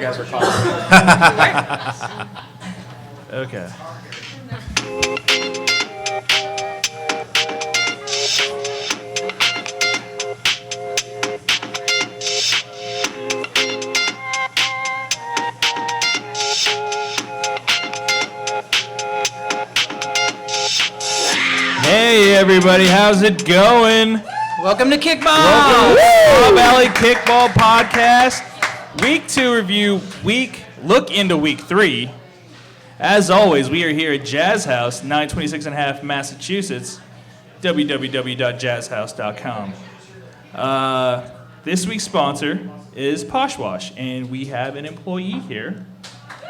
guys are calling. Okay. Hey everybody, how's it going? Welcome to Kickball. Welcome to Ballin Kickball Podcast. Week 2 review, look into week 3. As always, we are here at Jazz House, 926 and a half Massachusetts, www.jazzhouse.com. This week's sponsor is Posh Wash, and we have an employee here.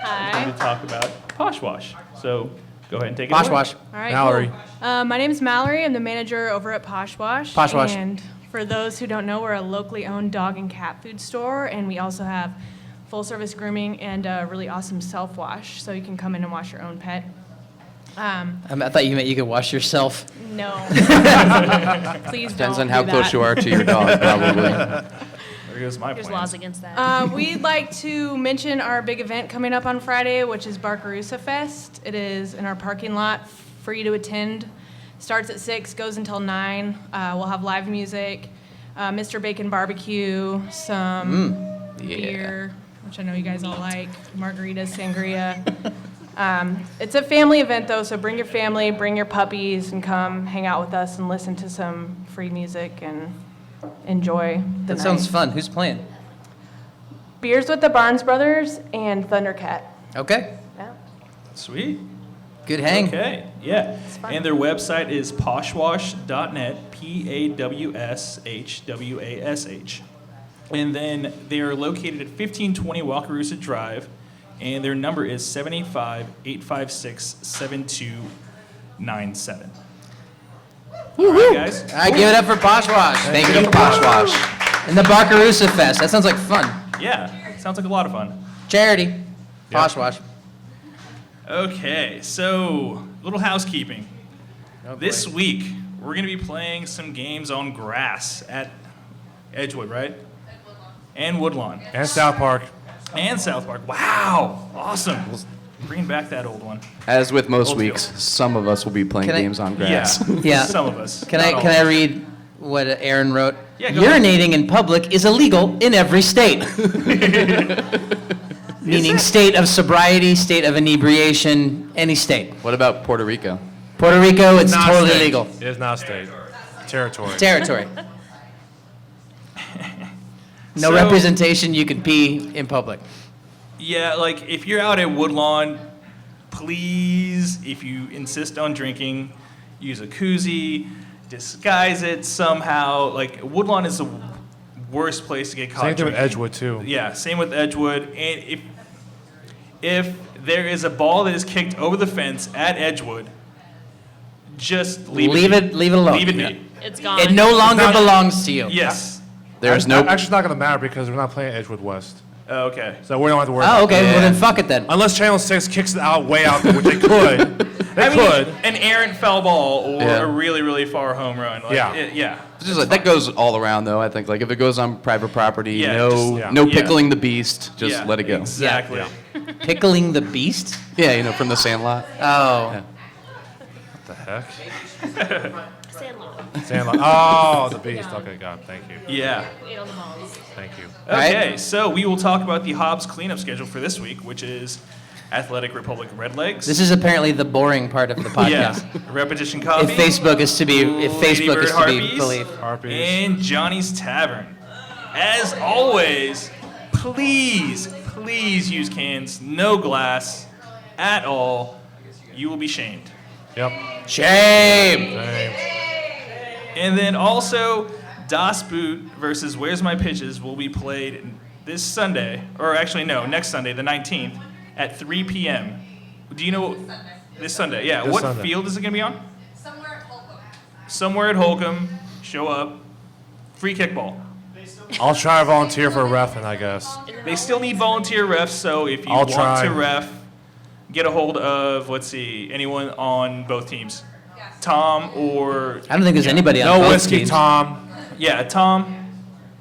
Hi. To talk about Posh Wash. So go ahead and take it Posh away. Wash. All right, Mallory. Cool. My name is Mallory. I'm the manager over at Posh Wash. Posh Wash. And for those who don't know, we're a locally owned dog and cat food store, and we also have full-service grooming and a really awesome self-wash, so you can come in and wash your own pet. I thought you meant you could wash yourself. No. Please don't Depends on do how that. close you are to your dog, probably. There goes my There's plan. laws against that. We'd like to mention our big event coming up on Friday, which is Barcarusa Fest. It is in our parking lot, free to attend. Starts at 6, goes until 9. We'll have live music, Mr. Bacon barbecue, some beer, which I know you guys all like, margaritas, sangria. It's a family event, though, so bring your family, bring your puppies, and come hang out with us and listen to some free music and enjoy the That night. sounds fun. Who's playing? Beers with the Barnes Brothers and Thundercat. Okay. Yeah. Sweet. Good hang. Okay, yeah. fun. And their website is poshwash.net, PAWSHWASH. And then they are located at 1520 Wakarusa Drive, and their number is 785-856-7297. All right, guys. All right, give it up for Posh Wash. Thank you, Posh Wash. And the Barcarusa Fest. That sounds like fun. Yeah, sounds like a lot of fun. Charity. Posh Wash. Okay, so little housekeeping. This week, we're going to be playing some games on grass at Edgewood, right? And Woodlawn. And South Park. And South Park. Wow, awesome. Bringing back that old one. As with most Old weeks, field. some of us will be playing Can I- games on grass. Yeah. Some of us. Can not all I of us. read what Aaron wrote? Yeah, go ahead. Urinating in public is illegal in every state. Meaning state of sobriety, state of inebriation, any state. What about Puerto Rico? Puerto Rico, it's Not totally state. legal. It is not state. Territory. Territory. No So- representation, you can pee in public. Yeah, like if you're out at Woodlawn, please, if you insist on drinking, use a koozie, disguise it somehow. Like Woodlawn is the worst place to get caught Same thing with drinking. Edgewood, too. Yeah, same with Edgewood. And if there is a ball that is kicked over the fence at Edgewood, just leave it be. Leave it alone. Leave it Yeah. be. It's gone. It no longer not- belongs to you. Yes. There's no. Actually, it's not going to matter because we're not playing Edgewood West. Okay. So we don't have to worry Oh, about okay. that. Well, then fuck it then. Unless Channel 6 kicks it out way out there, which they could. They could. An errant foul ball or Yeah. a really, really far home run. Like, Yeah. Yeah. It's just like, that goes all around, though, I think. Like, if it goes on private property, Yeah, no just- yeah. no Yeah. pickling the beast. Just Yeah, let it go. Exactly. Yeah. Pickling the beast? Yeah, you know, from the Sandlot. Oh. Yeah. What the heck? Sandlot. Sandlot. Oh, the beast. Okay, God. Thank you. Yeah. Ate on the balls. Thank you. Okay, Right. so we will talk about the Hobbs cleanup schedule for this week, which is Athletic Republic Redlegs. This is apparently the boring part of the podcast. Yeah. Repetition Coffee. If Facebook is to be Lady Facebook is Bird to be Harpies, believed. Harpies. and Johnny's Tavern. As always, please use cans, no glass at all. You will be shamed. Yep. Shame. Same. And then also, Das Boot versus Where's My Pitches will be played this Sunday, or actually no, next Sunday, the 19th, at 3 p.m. Do you know this Sunday? Yeah. This What Sunday. field is it going to be on? Somewhere at Holcomb. Somewhere at Holcomb. Show up. Free kickball. I'll try to volunteer for a ref, I guess. They still need volunteer refs, so if you I'll want try. to ref, get a hold of, let's see, anyone on both teams. Tom or, I don't think there's anybody on No both whiskey, teams. yeah, Tom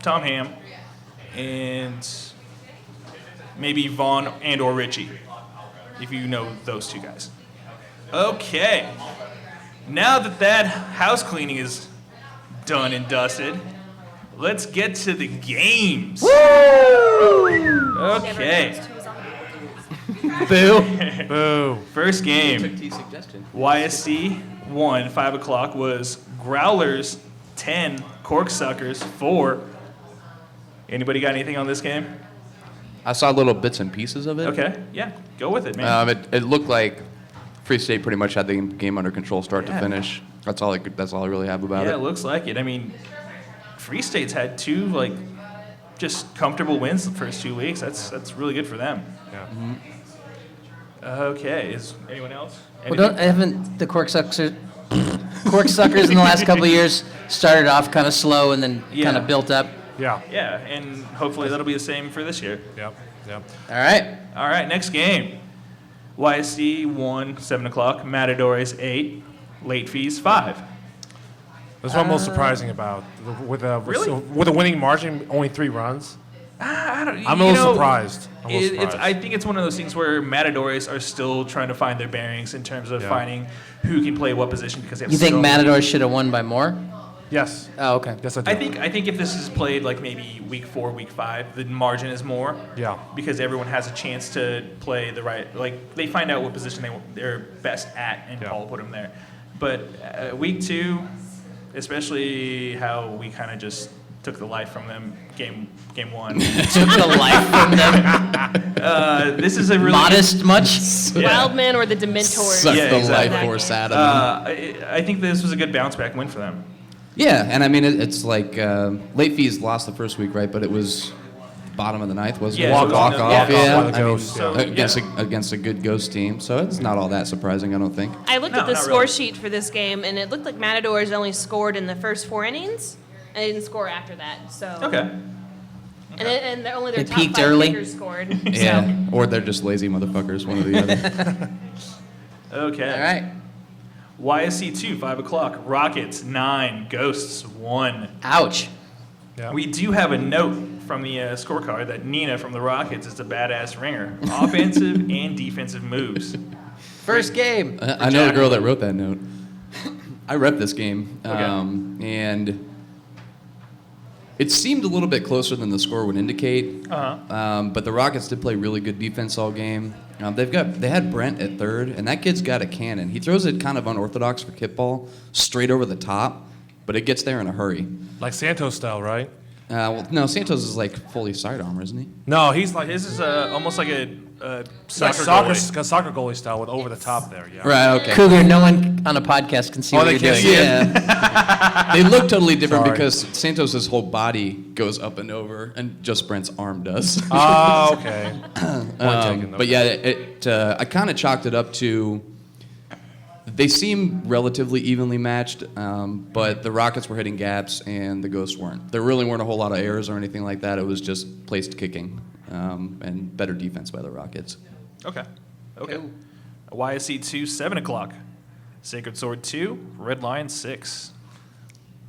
Ham, and Maybe Vaughn and or Richie, if you know those two guys. Okay. Now that house cleaning is done and dusted, let's get to the games. Okay. Boo. Boo. First game. T suggestion. YSC 1, 5 o'clock was Growlers 10, Corksuckers 4. Anybody got anything on this game? I saw little bits and pieces of it. Okay, yeah, go with it, man. It looked like Free State pretty much had the game under control, start to finish. That's all I really have about Yeah, it. it looks like it. I mean, Free State's had 2 just comfortable wins the first 2 weeks. That's really good for them. Yeah. Okay, is anyone else? Well, haven't the Corksuckers in the last couple of years started off kind of slow and then Yeah. kind of built up? Yeah. Yeah, and hopefully that'll be the same for this year. Yep. Yep. All right. All right, next game. YSC 1, 7 o'clock. Matadores 8, late fees 5. That's what I'm most surprising about. With a winning margin, only 3 runs. I'm a little surprised. I think it's one of those things where Matadores are still trying to find their bearings in terms of Yeah. finding who can play what position because they have You think so many. Matador should have won by more? Yes. Oh, okay. Yes, I do. I think if this is played like maybe week 4, week 5, the margin is more. Yeah. Because everyone has a chance to play the right, they find out what position they're best at, and Yeah. Paul will put them there. But week 2, especially how we kind of just took the life from them game 1. Took the life from them. This is a really Modest much? Yeah. Wildman or the Dementors. Suck Yeah, the exactly. life force out of them. I think this was a good bounce back win for them. Yeah, and I mean, it's like late fees lost the first week, right? But it was bottom of the ninth, wasn't Yeah, it? so it was Walk no- off, walk-off yeah. by the I mean, Ghosts, yeah. against a good Ghost team, so it's not all that surprising, I don't think. I looked No, at the not score really. sheet for this game, and it looked like Matadors only scored in the first 4 innings, and they didn't score after that. So Okay. and they're only their They top peaked 5 early. kickers scored. Yeah, So. or they're just lazy motherfuckers, one or the other. Okay. All right. YSC 2, 5 o'clock. Rockets 9, Ghosts 1. Ouch. Yeah. We do have a note from the scorecard that Nina from the Rockets is a badass ringer. Offensive and defensive moves. First game. I know the girl that wrote that note. I rep this game, Okay. and it seemed a little bit closer than the score would indicate. Uh-huh. But the Rockets did play really good defense all game. They had Brent at third, and that kid's got a cannon. He throws it kind of unorthodox for kickball, straight over the top, but it gets there in a hurry. Like Santos style, right? Well, no, Santos is like fully sidearm, isn't he? No, he's like His is almost like a soccer goalie style with over the top there. Yeah. Right. Okay. Cougar, no one on a podcast can see what they you're can't doing. see it. Yeah. They look totally different Sorry. because Santos's whole body goes up and over, and just Brent's arm does. Oh, okay. Point taken, But yeah, I kind of chalked it up to they seem relatively evenly matched, but the Rockets were hitting gaps and the Ghosts weren't. There really weren't a whole lot of errors or anything like that. It was just placed kicking and better defense by the Rockets. Okay. YSC 2, 7 o'clock. Sacred Sword 2, Red Lion 6.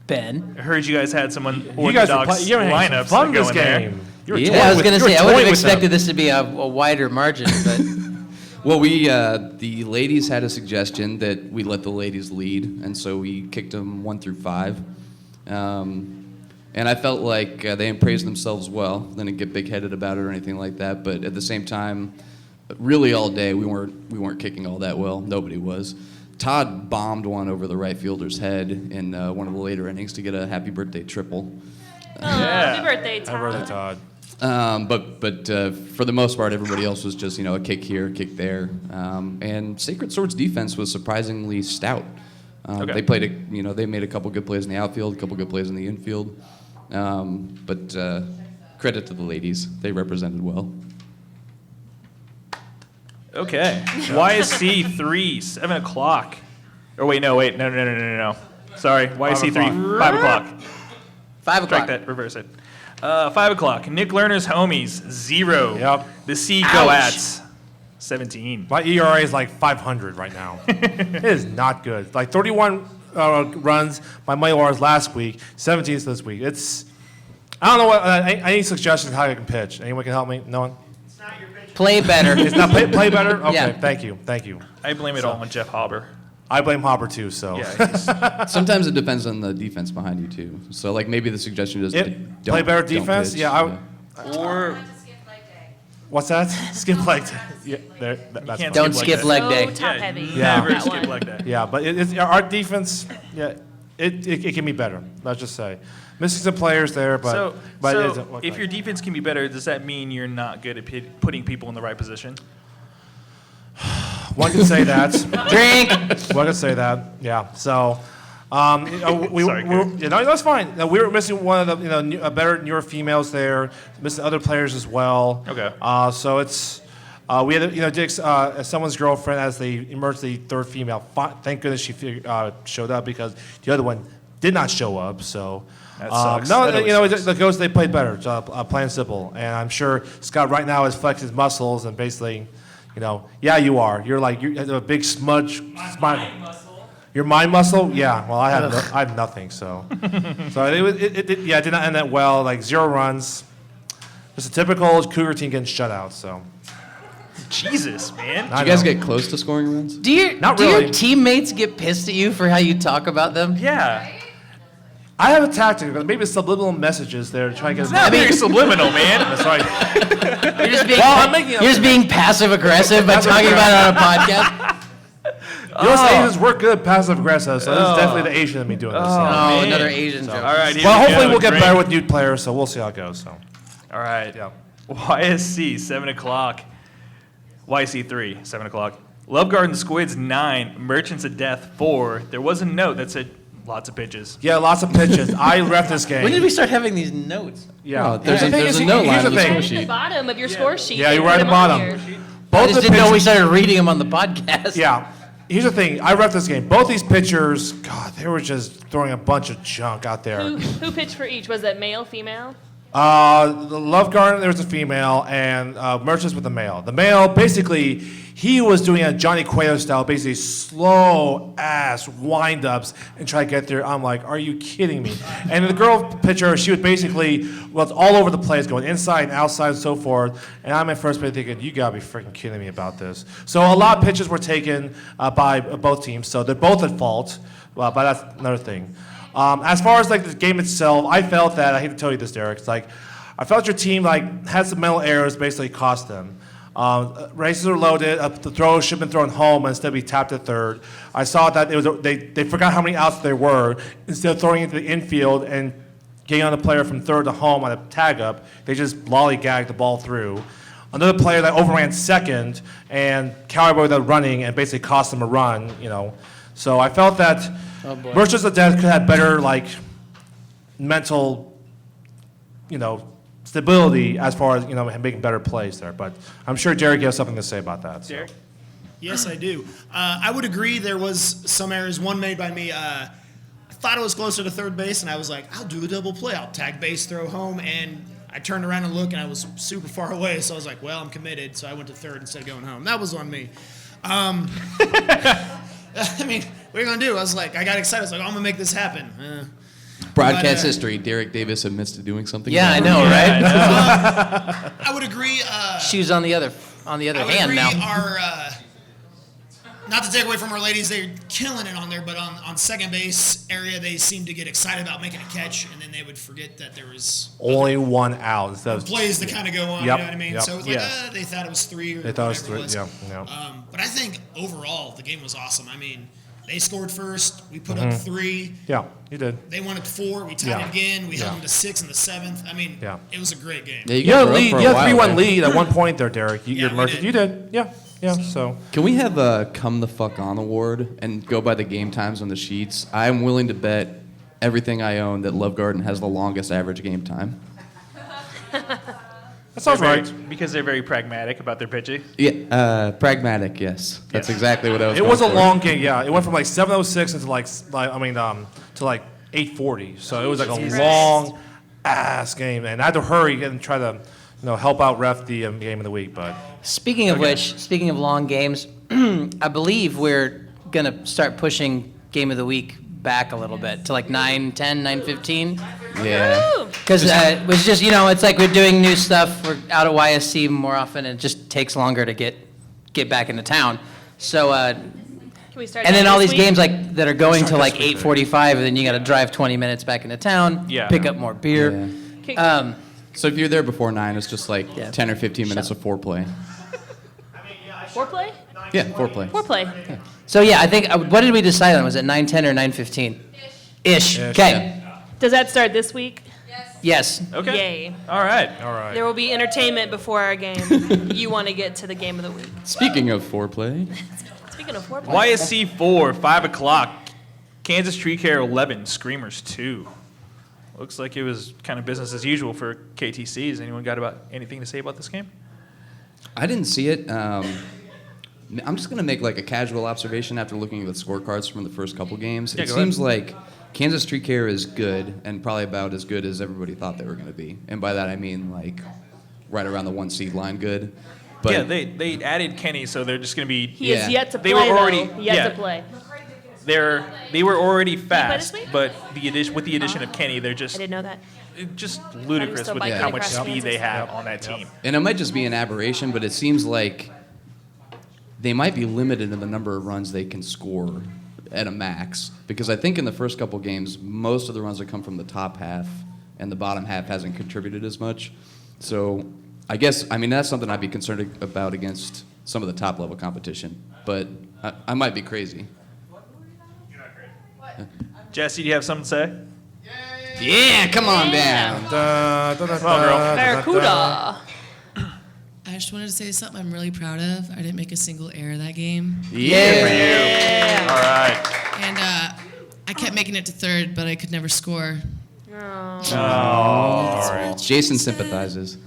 Ben. I heard you guys had some You guys were unorthodox you're having lineups fun that go this in there. game. You were Yeah, toying I was with- going to you were say, I would have toying with them. expected this to be a wider margin, but Well, the ladies had a suggestion that we let the ladies lead, and so we kicked them 1 through 5. And I felt like they didn't praise themselves well. They didn't get big-headed about it or anything like that. But at the same time, really all day we weren't kicking all that well. Nobody was. Todd bombed one over the right fielder's head in one of the later innings to get a happy birthday triple. Yeah. Happy birthday, Todd. Happy birthday, Todd. But for the most part, everybody else was just a kick here, kick there, and Sacred Sword's defense was surprisingly stout. Okay. They made a couple good plays in the outfield, a couple good plays in the infield, but credit to the ladies, they represented well. Okay. YSC 3, 7 o'clock. Or wait. No. Sorry. YSC 3, 5 o'clock. 5 o'clock. Strike that. Reverse it. 5 o'clock. Nick Lerner's homies 0. Yep. The Sea Ouch. Goats 17. My ERA is like 500 right now. It is not good. Like 31 runs by my ERAs last week, 17th this week. I don't know what. I need suggestions how I can pitch. Anyone can help me? No one? It's Play better. It's not play better? Okay, Yeah. thank you. I blame it all on Jeff Hauber. I blame Hopper too, so. Yeah, Sometimes it depends on the defense behind you too. So like maybe the suggestion is don't Play better don't defense? pitch. Yeah, or what's that? Skip leg day. Yeah, that's can't fine. Don't skip leg day. So top heavy. Yeah. never That skip one. like that. Yeah, but our defense, yeah, it can be better. Let's just say. Missing some players there, but. So, but so it isn't- if your defense can be better, does that mean you're not good at putting people in the right position? One can say that. Drink. One can say that. Yeah. So, Sorry, that's fine. We were missing one of the better newer females there, missing other players as well. Okay. So it's we had Dick's someone's girlfriend as the emergency third female. Thank goodness she showed up because the other one did not show up. So. That sucks. No, That always sucks. the Ghosts, they played better, plain and simple. And I'm sure Scott right now has flexed his muscles and basically, yeah, you are. You're a big smudge. Your mind muscle? Yeah. Well, I have nothing. So, it did not end that well. Like 0 runs. Just a typical Cougar team getting shut out. So. Jesus, man. Did you guys get close to scoring runs? Do your Not do your really. teammates get pissed at you for how you talk about them? Yeah. I have a tactic, maybe subliminal messages there to try and get. It's not very subliminal, man. That's right. You're just being, Well, I'm making up you're just being passive aggressive by talking about it on a podcast. Those Asians work good passive aggressive, so this is definitely the Asian in me doing this. Oh, man. another Asian joke. All right. Here Well, we hopefully go. we'll get Drink. better with new players, so we'll see how it goes. So. All right. Yeah. YSC, 7 o'clock. YC 3, 7 o'clock. Love Garden Squids, 9. Merchants of Death, 4. There was a note that said lots of pitches. Yeah, lots of pitches. I ref this game. When did we start having these notes? Yeah. Oh, there's The a thing there's is, a note here's line the on the thing. score At the sheet. bottom of your score sheet. Yeah, they you're put right at them the on bottom. here. I Both just the didn't know we pitchers- started reading them on the podcast. Yeah. Here's the thing. I ref this game. Both these pitchers, God, they were just throwing a bunch of junk out there. Who pitched for each? Was it male, female? The Love Garden, there was a female, and Merchants with a male. The male, basically, he was doing a Johnny Cueto style, basically slow-ass wind-ups and try to get there. I'm like, are you kidding me? And the girl pitcher, she was basically, well, it's all over the place, going inside and outside and so forth. And I'm at first base thinking, you gotta be freaking kidding me about this. So a lot of pitches were taken by both teams, so they're both at fault, but that's another thing. As far as like the game itself, I felt that, I hate to tell you this, Derek, it's like, I felt your team like had some mental errors basically cost them. Races are loaded, the throw should have been thrown home, and instead we tapped at third. I saw that they forgot how many outs there were. Instead of throwing it to the infield and getting on the player from third to home on a tag up, they just lollygagged the ball through. Another player that overran second and cowboy that running and basically cost them a run, So I felt that Merchants of Death could have better like mental, stability as far as making better plays there. But I'm sure Derek has something to say about that. So. Derek? Yes, I do. I would agree there was some errors. One made by me. I thought it was closer to third base, and I was like, I'll do a double play. I'll tag base, throw home, and I turned around and looked, and I was super far away, so I was like, well, I'm committed, so I went to third instead of going home. That was on me. I mean, what are you going to do? I was like, I got excited. I was like, I'm going to make this happen. Broadcast But, history. Derek Davis admits to doing something. Yeah, I wrong. know, right? I would agree. Shoes on the other I would hand agree now. our, not to take away from our ladies, they're killing it on there, but on second base area, they seem to get excited about making a catch, and then they would forget that there was Only one out instead of plays to kind of go on, Yep, you know what I mean? yep. So it was like, Yeah. they thought it was 3 or They thought it was whatever three. Yeah. But I think overall, the game was awesome. I mean, they scored first, we put up 3. Yeah, you did. They won at 4, we tied Yeah. it again, we Yeah. held them to 6 in the 7th. I mean, Yeah. it was a great game. Yeah, you You had guys a were up lead. for You had a while 3-1 there. lead at one point there, Derek. Yeah, Your we Merchants. did. You did. Yeah. Yeah. So. Can we have a come the fuck on award and go by the game times on the sheets? I'm willing to bet everything I own that Love Garden has the longest average game time. That sounds right. Because they're very pragmatic about their pitching. Yeah, pragmatic. Yes, that's exactly what I was. It was a going for. long game. Yeah, it went from like 7:06 into to like 8:40. So it was like a long ass game, and I had to hurry and try to help out ref the game of the week. But Speaking of which, speaking of long games, I believe we're going to start pushing Game of the Week back a little bit to like 9:10, 9:15. Yeah. Because it was just, it's like we're doing new stuff. We're out of YSC more often, and it just takes longer to get back into town. So, Can we start and that then all this these week? games that are going to 8:45, and then you got to drive 20 minutes back into town, Yeah. pick up more beer. Yeah. Kick- So if you're there before 9, it's just like Yeah. 10 or 15 minutes of foreplay. Foreplay? Yeah, foreplay. Foreplay. So yeah, I think what did we decide on? Was it 9:10 or 9:15? Ish. Okay. Does that start this week? Yes. Okay. Yay. All right. There will be entertainment before our game. You want to get to the game of the week. Speaking of foreplay, Speaking of foreplay. YSC 4, 5 o'clock. Kansas Tree Care 11, Screamers 2. Looks like it was kind of business as usual for KTC. Has anyone got anything to say about this game? I didn't see it. I'm just going to make like a casual observation after looking at the scorecards from the first couple games. Yeah, It go seems ahead. like Kansas Tree Care is good and probably about as good as everybody thought they were going to be. And by that I mean like right around the 1 seed line good. But Yeah, they added Kenny, so they're just going to be. He is Yeah. yet to play, They were already- though. Yet yeah. to play. They were already play fast, this week? but with the addition of Kenny, they're I just didn't know that. ludicrous still with biking how much across speed Kansas. they have on that team. And it might just be an aberration, but it seems like they might be limited in the number of runs they can score at a max. Because I think in the first couple games, most of the runs have come from the top half, and the bottom half hasn't contributed as much. So I guess, that's something I'd be concerned about against some of the top level competition. But I might be crazy. Jesse, do you have something to say? Yeah, come on down. Barracuda. I just wanted to say something I'm really proud of. I didn't make a single error that game. Yeah. All right. And I kept making it to third, but I could never score. Jason sympathizes.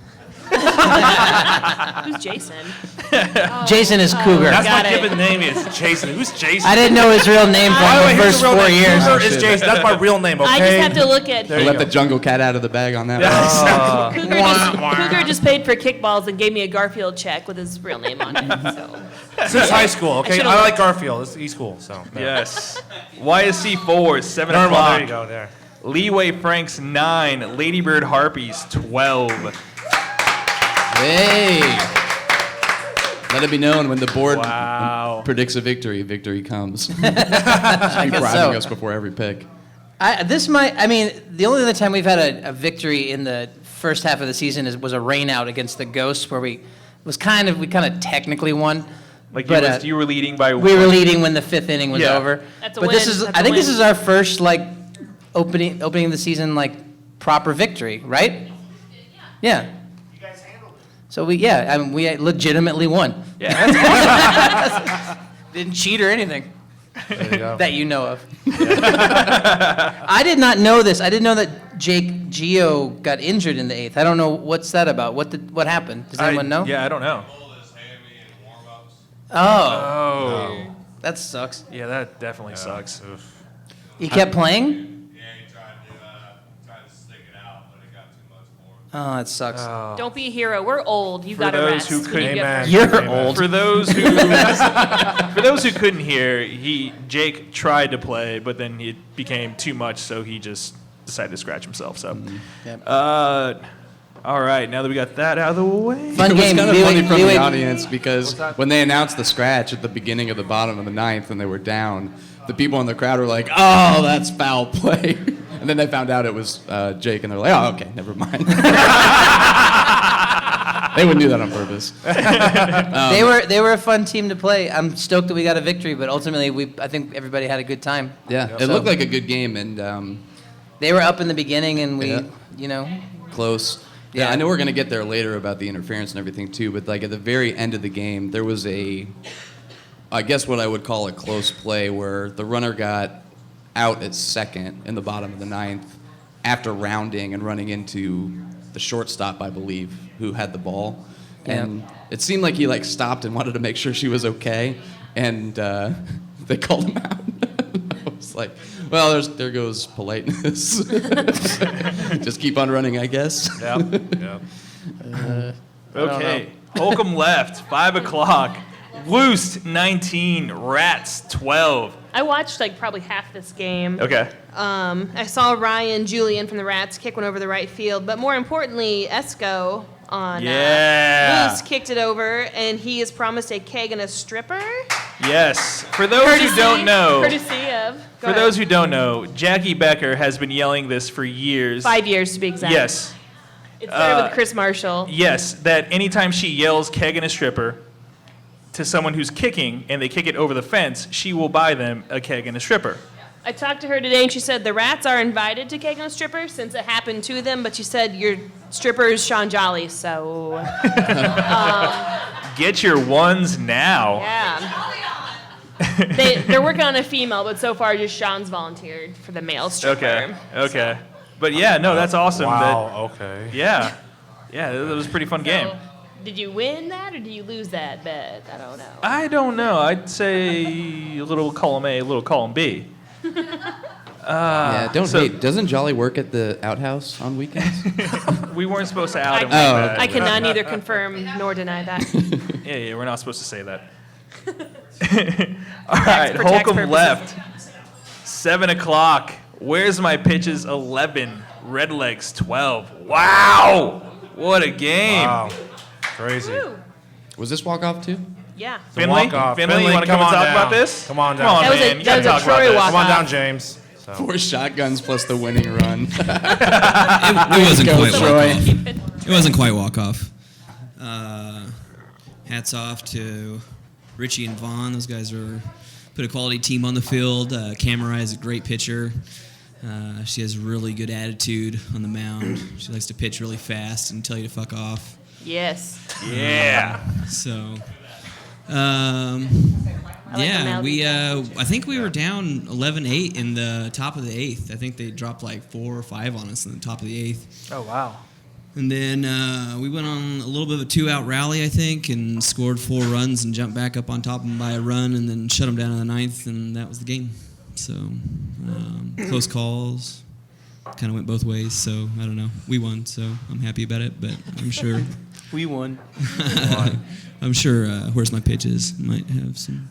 Who's Jason? Jason is Cougar. That's Got my it. given name is Jason. Who's Jason? I didn't know his real name By the from way, the here's first the real 4 name. years. Cougar is Jason. That's my real name, okay? I just have to look at There you Let go. the jungle cat out of the bag on that one. Cougar just paid for kickballs and gave me a Garfield check with his real name on it. So Since high school, okay? should've I like looked. Garfield. He's cool, so. Yes. YSC 4, 7 Normal, o'clock. there you go, there. Leeway Franks 9, Ladybird Harpies 12. Hey! Let it be known when the board Wow. predicts a victory, victory comes. I Keep guess bribing so. us before every pick. The only other time we've had a victory in the first half of the season was a rain out against the Ghosts, where we kind of technically won. Like But, you were leading by We were leading when the 5th inning was Yeah. over. That's a But win. this is, That's I a think this win. is our first opening of the season proper victory, right? Yeah. You guys handled it. So we legitimately won. Yeah, that's awesome. Didn't cheat or anything There you go. that you know of. I did not know this. I didn't know that Jake Gio got injured in the 8th. I don't know what's that about. What happened? Does anyone know? Yeah, I don't know. Oh, Oh. that sucks. Yeah, that definitely sucks. He kept playing? Yeah, he tried to stick it out, but it got too much for him. Oh, that sucks. don't be a hero. We're old. You For got to those rest. who when couldn't- you get Amen. hurt. You're Amen. old. For those who couldn't hear, Jake tried to play, but then it became too much, so he just decided to scratch himself. So, Yep. all right, now that we got that out of the way, Fun It was game. kind of Leeway- funny from Leeway- the audience because when they announced the scratch at the beginning of the bottom of the 9th and they were down, the people in the crowd were like, "Oh, that's foul play," and then they found out it was Jake, and they're like, "Oh, okay, never mind." They wouldn't do that on purpose. They were a fun team to play. I'm stoked that we got a victory, but ultimately I think everybody had a good time. Yeah, it So- looked like a good game and They were up in the beginning, and we, Yeah. close. Yeah, Yeah. I know we're gonna get there later about the interference and everything too, but at the very end of the game, there was I guess what I would call a close play where the runner got out at second in the bottom of the 9th after rounding and running into the shortstop, I believe, who had the ball, and it seemed like he stopped and wanted to make sure she was okay, and they called him out. I was like, well, there goes politeness. Just keep on running, I guess. Yeah. okay. Holcomb left, 5 o'clock. Woost 19, Rats 12. I watched like probably half this game. Okay. I saw Ryan Julian from the Rats kick one over the right field, but more importantly, Esco on Moose kicked it over, and he has promised a keg and a stripper. Yes. For those who don't know, Courtesy of. for those who don't know, Jackie Becker has been yelling this for years. 5 years to be exact. Yes. It started with Chris Marshall. Yes, that anytime she yells keg and a stripper to someone who's kicking and they kick it over the fence, she will buy them a keg and a stripper. I talked to her today, and she said the Rats are invited to keg and a stripper since it happened to them, but she said your stripper is Sean Jolly, so. Get your ones now. Yeah. They're working on a female, but so far just Sean's volunteered for the male stripper. Okay. But yeah, no, that's awesome. Wow, okay. Yeah, that was a pretty fun game. Did you win that or did you lose that bet? I don't know. I don't know. I'd say a little column A, a little column B. Yeah, wait. Doesn't Jolly work at the outhouse on weekends? We weren't supposed to out him. I cannot neither confirm nor deny that. Yeah, we're not supposed to say that. All right, Holcomb left. 7 o'clock. Where's my pitches? 11. Redlegs 12. Wow! What a game. Wow. Crazy. Woo. Was this walk-off too? Yeah. Finley, you want to come and talk about this? Come on down. Come on, That was a- man. You that gotta was a talk about Troy this. walk. Come on down, James. So. 4 shotguns plus the winning run. It wasn't Go, quite Troy. walk-off. It wasn't quite walk-off. Hats off to Richie and Vaughn. Those guys put a quality team on the field. Camera is a great pitcher. She has really good attitude on the mound. She likes to pitch really fast and tell you to fuck off. Yes. Yeah. So, the I think we were down 11-8 in the top of the 8th. I think they dropped like 4 or 5 on us in the top of the 8th. Oh, wow. And then we went on a little bit of a 2-out rally, I think, and scored 4 runs and jumped back up on top of them by a run and then shut them down in the 9th, and that was the game. So, close calls, kind of went both ways, so I don't know. We won, so I'm happy about it, but I'm sure... We won. I'm sure Where's My Pitches might have some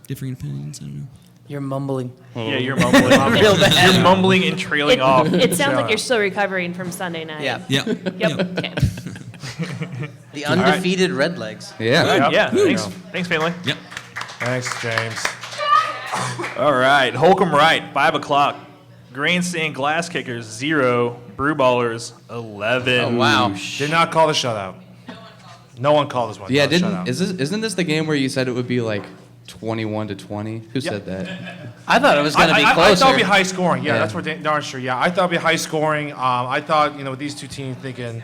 differing opinions, I don't know. You're mumbling. Yeah, you're mumbling. Real bad. You're mumbling and trailing off. It sounds like you're still recovering from Sunday night. Yeah. Yep. Yep. Okay. The undefeated Redlegs. Yeah. Yeah, thanks, Finley. Yep. Thanks, James. All right, Holcomb right, 5 o'clock. Grandstand Glass Kickers 0, Brew Ballers 11. Oh, wow. Did not call the shutout. No one called this one. Yeah, Shutout. isn't this the game where you said it would be like 21-20? Who said that? I thought it was going to be I closer. thought it'd be high scoring. Yeah, Yeah. that's what darn sure. Yeah, I thought it'd be high scoring. I thought, with these two teams thinking,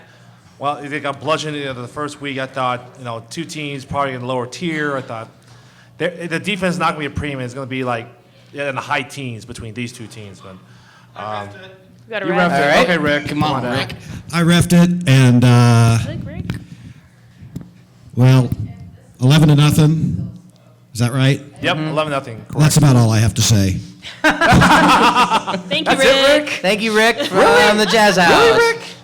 well, they got bludgeoned the first week. I thought, two teams probably in the lower tier. I thought the defense is not going to be a premium. It's going to be like in the high teens between these two teams. But You got a you ref. ref it. right. Okay, Rick. Come on, down. Rick. I refed it, and Rick. well, 11-0. Is that right? Yep, 11-0. That's about all I have to say. Thank you, Rick. Thank you, Rick, from the Jazz House.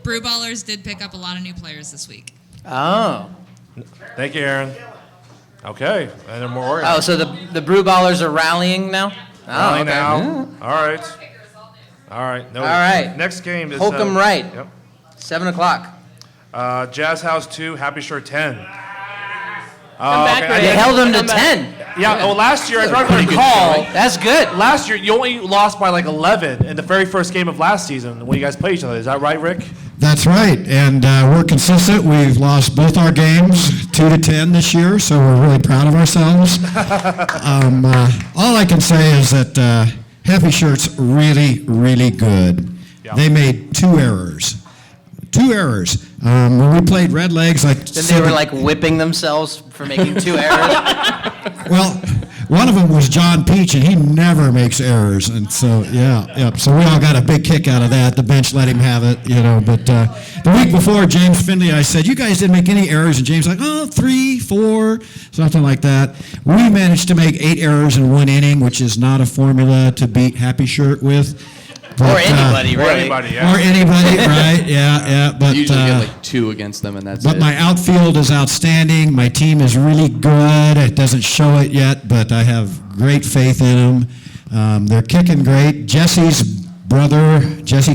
Brew Ballers did pick up a lot of new players this week. Oh. Thank you, Aaron. Okay, and they're more worried. Oh, so the Brew Ballers are rallying now? Oh, Rally okay. now. Yeah. All right. No. All right. Next game is Holcomb right. Yep. 7 o'clock. Jazz House 2, Happy Shirt 10. Come back, Rick. They held them to Come back. 10. 10. Yeah. Well, last year, if I recall, That's good. last year you only lost by like 11 in the very first game of last season when you guys played each other. Is that right, Rick? That's right, and we're consistent. We've lost both our games 2-10 this year, so we're really proud of ourselves. All I can say is that Happy Shirt's really, really good. Yeah. They made 2 errors. 2 errors. When we played Red Legs, Then they were like whipping themselves for making 2 errors. Well, one of them was John Peach, and he never makes errors. And so, so we all got a big kick out of that. The bench let him have it, But the week before, James Finley, I said, you guys didn't make any errors. And James like, 3, 4, something like that. We managed to make 8 errors in 1 inning, which is not a formula to beat Happy Shirt with. Or anybody, Or really. anybody, yeah. Or anybody, right? Yeah. But You usually get like 2 against them, and that's but it. my outfield is outstanding. My team is really good. It doesn't show it yet, but I have great faith in them. They're kicking great. Jesse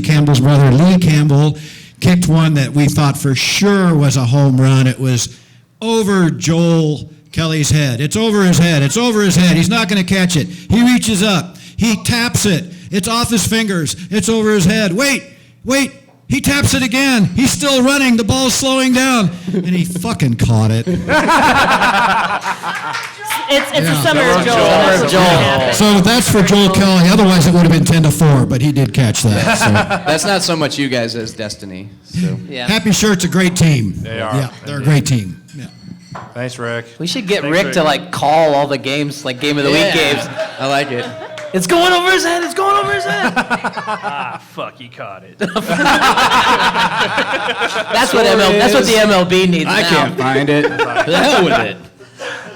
Campbell's brother, Lee Campbell, kicked one that we thought for sure was a home run. It was over Joel Kelly's head. It's over his head. It's over his head. He's not going to catch it. He reaches up. He taps it. It's off his fingers. It's over his head. Wait. He taps it again. He's still running. The ball's slowing down. And he fucking caught it. It's Yeah. the summer of Joel. Summer That's of what's Joel. gonna happen. So that's for Joel Kelly. Otherwise, it would have been 10-4, but he did catch that. So. That's not so much you guys as Destiny. So. Yeah. Happy Shirt's a great team. They are. Yeah, they're a great team. Yeah. Thanks, Rick. We should get Thanks, Rick to like call all the games, like game of the week games. I like it. It's going over his head. It's going over his head. Fuck, you caught it. That's what That's what the MLB needs I now. can't find it. The hell with it.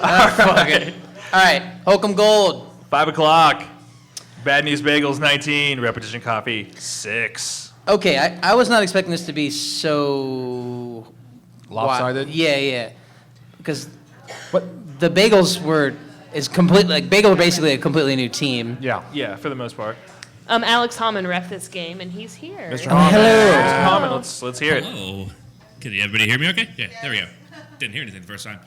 Fuck it. All right, Hokum Gold. 5 o'clock. Bad News Bagels 19. Repetition Coffee 6. Okay, I was not expecting this to be so Lopsided? Yeah. Because the Bagels is completely like Bagel are basically a completely new team. Yeah. Yeah, for the most part. Alex Hammond ref this game, and he's here. Mr. Hammond. Mr. Hammond, let's hear it. Hello. Can everybody hear me okay? Yeah, there we go. Didn't hear anything the first time.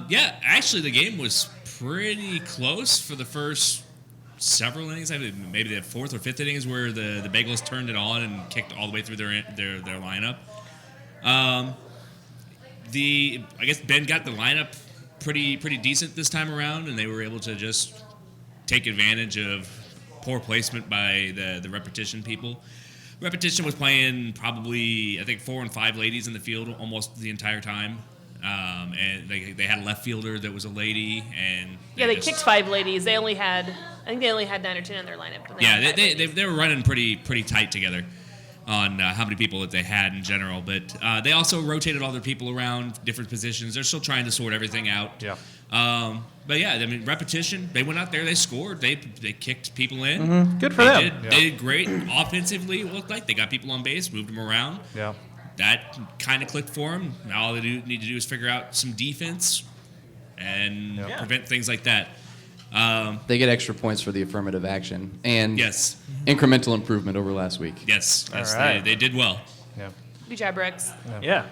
Yeah, actually the game was pretty close for the first several innings. I mean, maybe the 4th or 5th innings where the Bagels turned it on and kicked all the way through their lineup. I guess Ben got the lineup pretty decent this time around, and they were able to just take advantage of poor placement by the repetition people. Repetition was playing probably, I think, 4 and 5 ladies in the field almost the entire time. And they had a left fielder that was a lady, and They kicked 5 ladies. I think they only had 9 or 10 in their lineup. Yeah, they were running pretty tight together on how many people that they had in general. But they also rotated all their people around different positions. They're still trying to sort everything out. Yeah. But yeah, I mean, repetition. They went out there, they scored, they kicked people in. Mm-hmm. Good for them. They did great offensively. It looked like they got people on base, moved them around. Yeah. That kind of clicked for them. Now all they need to do is figure out some defense and prevent things like that. They get extra points for the affirmative action and Yes. incremental improvement over last week. Yes, All right. they did well. Yeah. Good job, Rex. Yeah.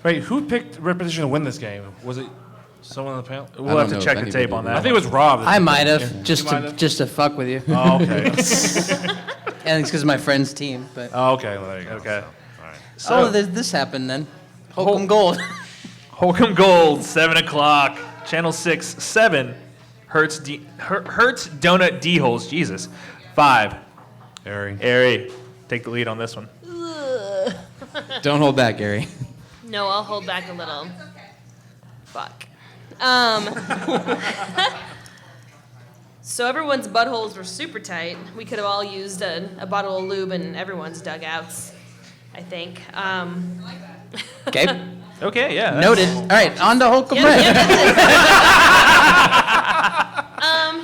Wait, who picked repetition to win this game? Was it someone on the panel? We'll have don't to know check if the tape anybody on did. that. I think it was Rob. I might have You just might to have? just to fuck with you. Oh, okay. I think it's because of my friend's team. But Oh, okay. Well, there you go. Okay. So, all right. this happened then. Hokum Gold. Holcomb Gold, 7 o'clock. Channel 6, 7. Hertz Donut D-Holes. Jesus. 5. Ari, take the lead on this one. Don't hold back, Gary. No, I'll hold back a little. Fuck. So everyone's buttholes were super tight. We could have all used a bottle of lube in everyone's dugouts, I think. Okay. Okay, yeah. Noted. All right, on to Hokum Yeah, Red.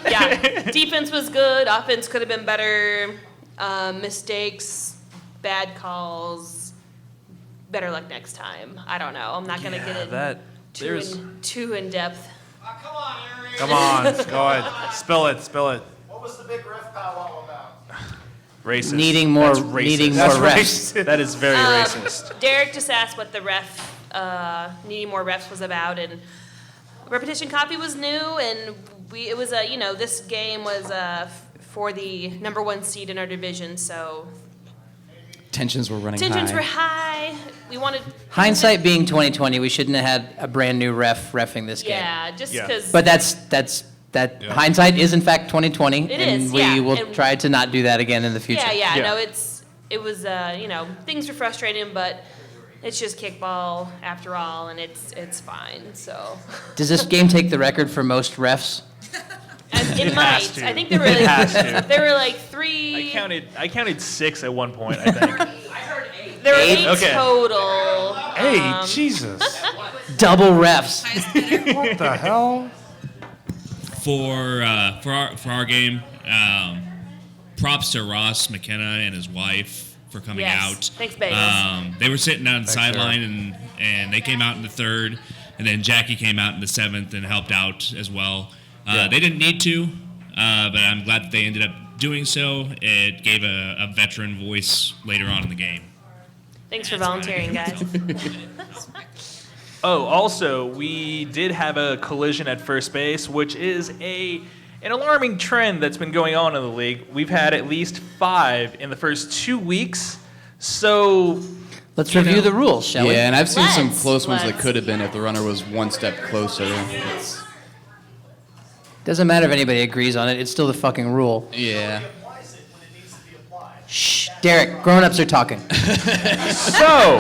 yeah, defense was good. Offense could have been better. Mistakes, bad calls. Better luck next time. I don't know. I'm not gonna get it too in depth. Come on. Go ahead. Spill it. What was the big ref powwow about? Racist. Needing more That's racist. refs. That is very racist. Derek just asked what the needing more refs was about, and repetition copy was new, and this game was for the number 1 seed in our division, so Tensions were running tensions high. were high. We wanted Hindsight being 2020, we shouldn't have had a brand new reffing this game. yeah, just because. But that hindsight is in fact 2020, It and is, we yeah, will and- try to not do that again in the future. Yeah. No, it was things were frustrating, but it's just kickball after all, and it's fine. So Does this game take the record for most refs? and it It might. has to. I think there were It has to. there were like 3. I counted 6 at one point, I think. There were 8? 8 Okay. total. Hey, Jesus. Double refs. What the hell? For our game, props to Ross McKenna and his wife for coming Yes. out. Thanks, Bagels. They were sitting on the Thanks, sideline, and they came out in the third, and then Jackie came out in the seventh and helped out as well. They didn't need to, but I'm glad that they ended up doing so. It gave a veteran voice later on in the game. Thanks for volunteering, guys. Oh, also, we did have a collision at first base, which is an alarming trend that's been going on in the league. We've had at least 5 in the first 2 weeks. So Let's review the rules, shall we? Yeah, and I've seen some Let's. close ones that could have been if the runner was one step closer. Doesn't matter if anybody agrees on it. It's still the fucking rule. Yeah. Shh, Derek. Grown-ups are talking. So,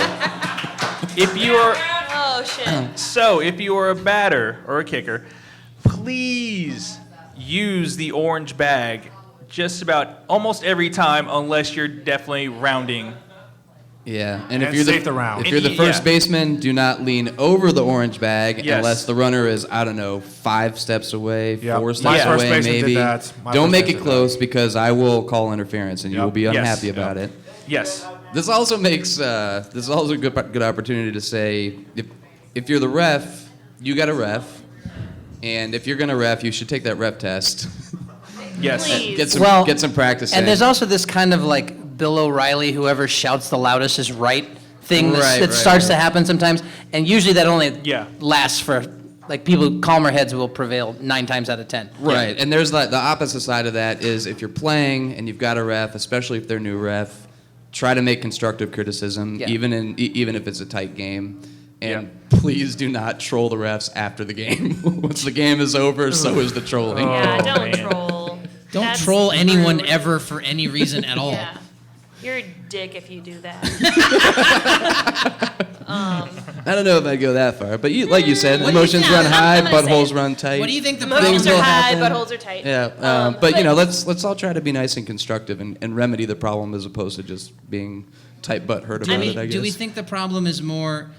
if you're Oh, shit. so if you are a batter or a kicker, please use the orange bag just about almost every time, unless you're definitely rounding. Yeah, and if And you're safe the round. if you're the And first yeah. baseman, do not lean over the orange bag Yes. unless the runner is, I don't know, 5 steps away, Yep. 4 My steps first away, baseman did maybe. that. My Don't first make baseman it did close because I will call interference and you Yep. will be Yes. unhappy Yep. about it. Yes. This also makes this is also a good opportunity to say if you're the ref, you got a ref, and if you're gonna ref, you should take that ref test. Yes. Please. Get some practice And in. there's also this kind of like Bill O'Reilly, whoever shouts the loudest is right thing that starts to happen sometimes. And usually that only lasts for, like, people, calmer heads will prevail 9 times out of 10. Right, and there's the opposite side of that is if you're playing and you've got a ref, especially if they're new ref, try to make constructive criticism, even if it's a tight game. And please do not troll the refs after the game. Once the game is over, so is the trolling. Yeah, don't troll. Don't That's troll anyone rude. ever for any reason at all. Yeah. You're a dick if you do that. I don't know if I'd go that far, but like you said, What do you emotions think? run high, I'm gonna say buttholes it. run tight. What do you think the Emotions Things are will high, happen. buttholes are tight. Yeah, but let's all try to be nice and constructive and remedy the problem as opposed to just being tight butt hurt about it. I guess. Do we think the problem is more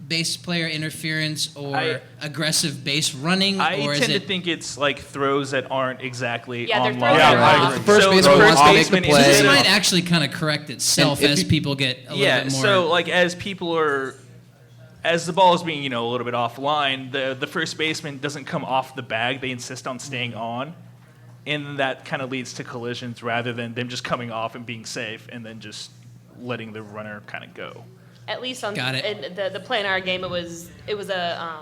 base player interference or aggressive base running, I or is tend to it? think it's like throws that aren't exactly Yeah, they're on throws line. that are off. If the first baseman wants to make the play. This might actually kind of correct itself And if as you- people get a little bit more. So like as the ball is being a little bit offline, the first baseman doesn't come off the bag. They insist on staying on, and that kind of leads to collisions rather than them just coming off and being safe and then just letting the runner kind of go. At least on Got it. in the play in our game, it was a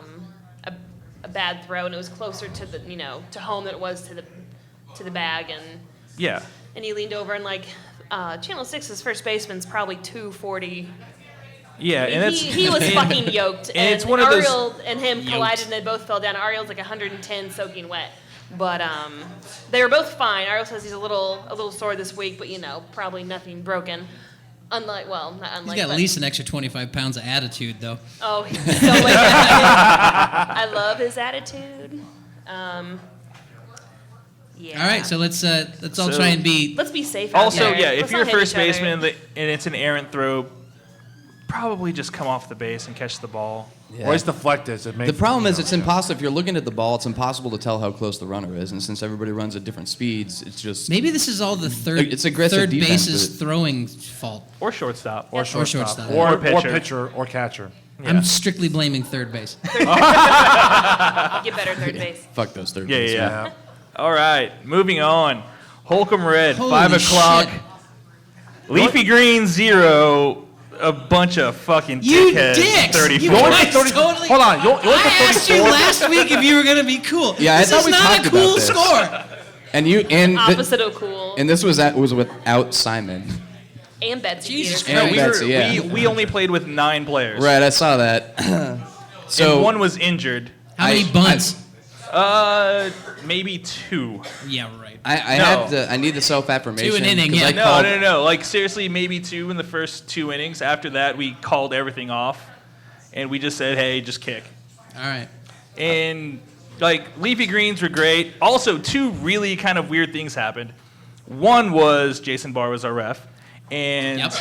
bad throw, and it was closer to the to home than it was to the bag, and he leaned over and Channel 6's first baseman's probably 240. Yeah, and that's he was fucking yoked, and it's one of those- Ariel and him Yoked. collided, and they both fell down. Ariel's like 110 soaking wet, but they were both fine. Ariel says he's a little sore this week, but probably nothing broken. Not He's unlike. got at but- least an extra 25 pounds of attitude, though. Oh, he's so like that. I love his attitude. Yeah. All right, so let's all So- try and be. Let's be safe out Also, there. if Let's you're a not hit first each other. baseman and it's an errant throw, probably just come off the base and catch the ball. Or it's deflected. The problem is it's impossible. If you're looking at the ball, it's impossible to tell how close the runner is. And since everybody runs at different speeds, it's just... Maybe this is all the It's aggressive third defense, base's but- throwing fault. Or shortstop. Or shortstop. Or pitcher. pitcher or catcher. I'm strictly blaming third base. Get better third base. Fuck those third Yeah, basemen. yeah. All right, moving on. Holcomb Red, Holy 5 o'clock. shit. Leafy Green, 0. A bunch of fucking You dickheads. dicks! 34. You want guys the 30 totally. Hold on, you want the I asked you 34? last week if you were gonna be cool. Yeah, this I thought is we not talked a cool about this. score. And Opposite of cool. And this was without Simon. And Betsy Jesus Peterson. And Yeah, Betsy, yeah. we only played with 9 players. Right, I saw that. And one was injured. How many bunts? Maybe 2. Yeah, right. I need the self-affirmation. 2 an inning, 'cause yeah. I called- No. Like, seriously, maybe 2 in the first 2 innings. After that, we called everything off. And we just said, hey, just kick. All right. And, Leafy Greens were great. Also, 2 really kind of weird things happened. One was Jason Barr was our ref. And Yep.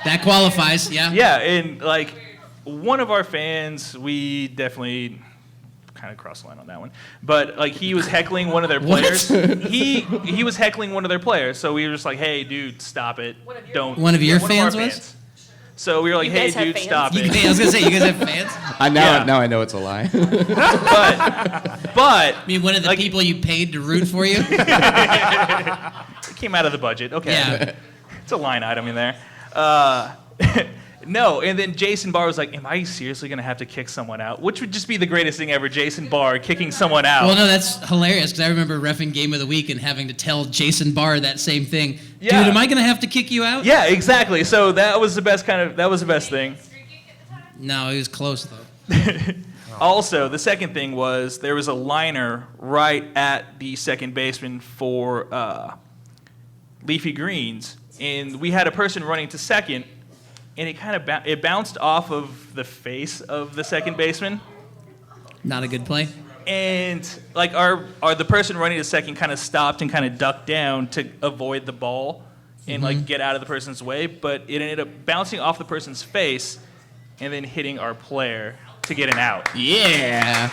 that qualifies. Yeah. yeah, and, one of our fans, we definitely kind of crossed the line on that one. But like he was heckling one of their players. he was heckling one of their players. So we were just like, hey, dude, stop it. Don't. One of your our fans was? So we were like, You hey, guys have dude, fans? stop it. I was gonna say, you guys have fans? Now I know it's a lie. But I mean, one of the people you paid to root for you? it came out of the budget. Okay. Yeah. It's a line item in there. No, and then Jason Barr was like, am I seriously going to have to kick someone out? Which would just be the greatest thing ever, Jason Barr kicking someone out. Well, no, that's hilarious because I remember reffing Game of the Week and having to tell Jason Barr that same thing. Yeah. Dude, am I going to have to kick you out? Yeah, exactly. So that was the best thing. No, he was close, though. Also, the second thing was there was a liner right at the second baseman for Leafy Greens, and we had a person running to second, and it kind of it bounced off of the face of the second baseman. Not a good play. And like the person running to second kind of stopped and kind of ducked down to avoid the ball and like get out of the person's way, but it ended up bouncing off the person's face and then hitting our player to get an out. Yeah.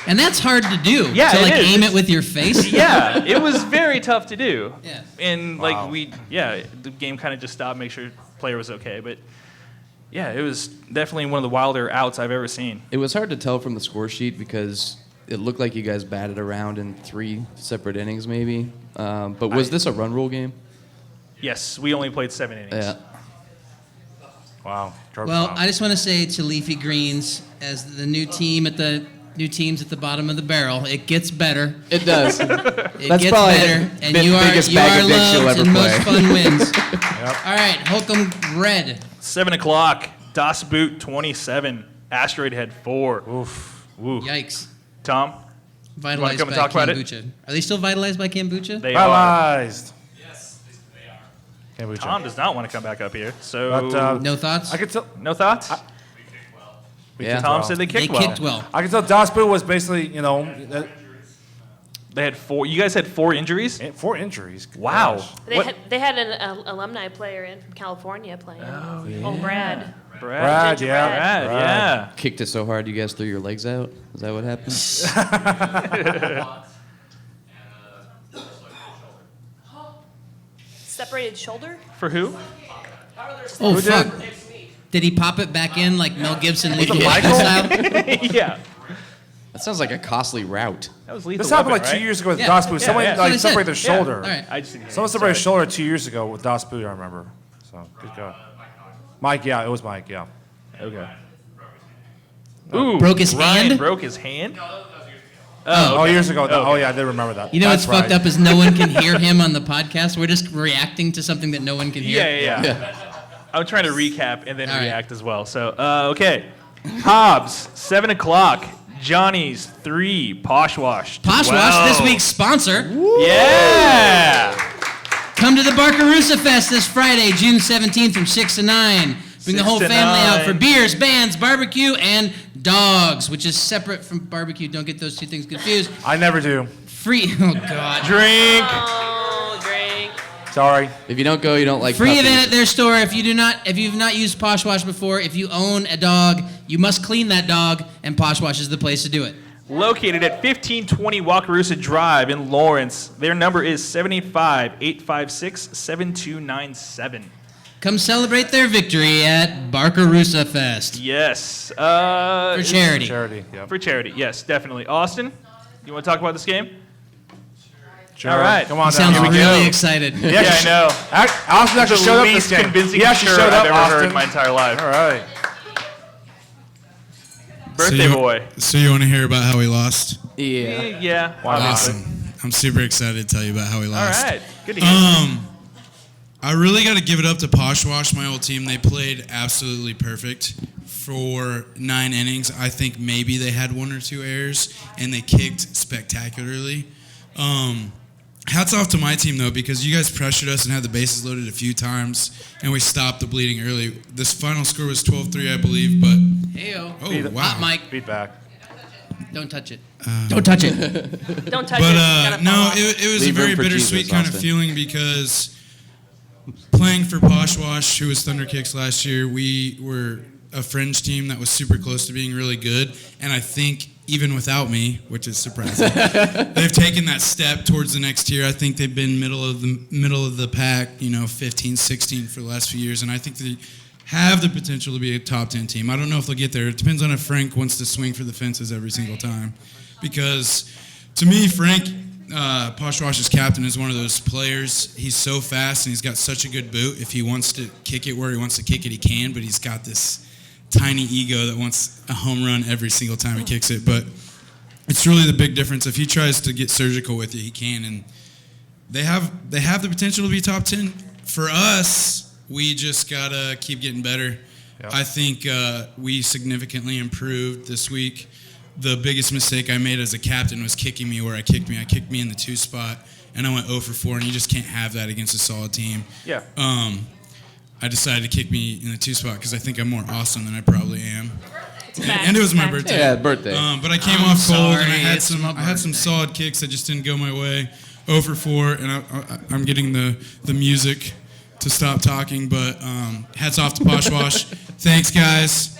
And that's hard to do. Yeah, to like it is. aim it with your face. Yeah, it was very tough to do. Yeah. And like the game kind of just stopped, make sure the player was okay. But yeah, it was definitely one of the wilder outs I've ever seen. It was hard to tell from the score sheet because it looked like you guys batted around in 3 separate innings, maybe. But was this a run rule game? Yes, we only played 7 innings. Yeah. Wow. Well, I just want to say to Leafy Greens, as the new teams at the bottom of the barrel, it gets better. It does. It That's gets probably better, the and you are biggest bag of dicks you'll loved, ever and play. most fun wins. All right, Holcomb Red. 7 o'clock, Das Boot 27, Asteroid Head 4. Oof. Woo. Yikes. Tom? Vitalized come by and talk about it? kombucha. Are they still vitalized by kombucha? They are. Vitalized. Kombucha. Tom does not want to come back up here. So But, No thoughts? I could tell. no thoughts? Yeah. Tom said they kicked well. kicked well. I can tell Daspu was basically, They had 4. You guys had 4 injuries? 4 injuries. Wow. Gosh. They had an alumni player in from California playing. Oh, yeah. Brad. Brad, yeah. Brad, yeah. Kicked it so hard you guys threw your legs out? Is that what happened? Separated shoulder? For who? Oh, Who fuck. did? Did he pop it back in like Mel Gibson Was it Leafy Michael? style? Yeah. That sounds like a costly route. That was Lethal This happened Weapon, like 2 right? years ago with Yeah. Daspu. Yeah, Someone yeah. That's what I like said. separated their shoulder. All right. I just didn't hear Someone it. separated his Sorry. shoulder 2 years ago with Daspu, I remember. So, good go. Mike, yeah, it was Mike, yeah. Okay. Ooh, Broke his Ryan hand? broke his hand? Oh, okay. years ago. Okay. Oh, yeah, I did remember that. You know what's That's fucked up is no one can hear him on the podcast. We're just reacting to something that no one can hear. Yeah. I'm trying to recap and then All right. react as well. So, okay. Hobbs, 7 o'clock. Johnny's 3. Poshwash. Poshwash, 12. this week's sponsor. Yeah. Come to the Barcarusa Fest this Friday, June 17th from 6 to 9. Bring the 6 whole to family out 9. for beers, bands, barbecue, and dogs, which is separate from barbecue. Don't get those two things confused. I never do. Free, oh God. Drink. Oh, drink. Sorry. If you don't go, you don't like Free puppies. event at their store. If you've not used Poshwash before, if you own a dog, you must clean that dog, and Poshwash is the place to do it. Located at 1520 Wakarusa Drive in Lawrence. Their number is 785-856-7297. Come celebrate their victory at Barcarusa Fest. Yes. For charity. Charity, yeah. For charity, yes, definitely. Austin, you want to talk about this game? Sure. All right. Come on He down. sounds Here we really go. excited. Yeah, I know. Austin actually The showed up this least game. convincing He actually shirt showed I've up, ever heard Austin. in my entire life. All right. Birthday boy. So you want to hear about how we lost? Yeah. Yeah. Obviously. Awesome. I'm super excited to tell you about how we All lost. right. Good to hear. I really got to give it up to Poshwash, my old team. They played absolutely perfect for 9 innings. I think maybe they had 1 or 2 errors, and they kicked spectacularly. Hats off to my team, though, because you guys pressured us and had the bases loaded a few times, and we stopped the bleeding early. This final score was 12-3, I believe, but... Heyo. Oh, wow. Hot mic. Beat back. Don't touch it. Don't touch it. Don't touch But it. It's gonna no, fall off. it was Leave a very room for bittersweet Jesus, kind of Austin. feeling because playing for Poshwash, who was Thunder Kicks last year, we were a fringe team that was super close to being really good, and I think even without me, which is surprising. They've taken that step towards the next tier. I think they've been middle of the pack, 15, 16 for the last few years, and I think they have the potential to be a top 10 team. I don't know if they'll get there. It depends on if Frank wants to swing for the fences every single time. Because to me, Frank, Poshwash's captain, is one of those players. He's so fast and he's got such a good boot. If he wants to kick it where he wants to kick it, he can, but he's got this tiny ego that wants a home run every single time he kicks it. But it's really the big difference. If he tries to get surgical with it, he can. And they have the potential to be top 10. For us, we just got to keep getting better. Yep. I think we significantly improved this week. The biggest mistake I made as a captain was kicking me where I kicked me. I kicked me in the 2 spot, and I went 0 for 4, and you just can't have that against a solid team. Yeah. I decided to kick me in the 2 spot because I think I'm more awesome than I probably am. And it was my birthday. Yeah, birthday. But I came off cold, and I had some solid kicks that just didn't go my way. 0 for 4, and I'm getting the music to stop talking, but hats off to Poshwash. Thanks, guys.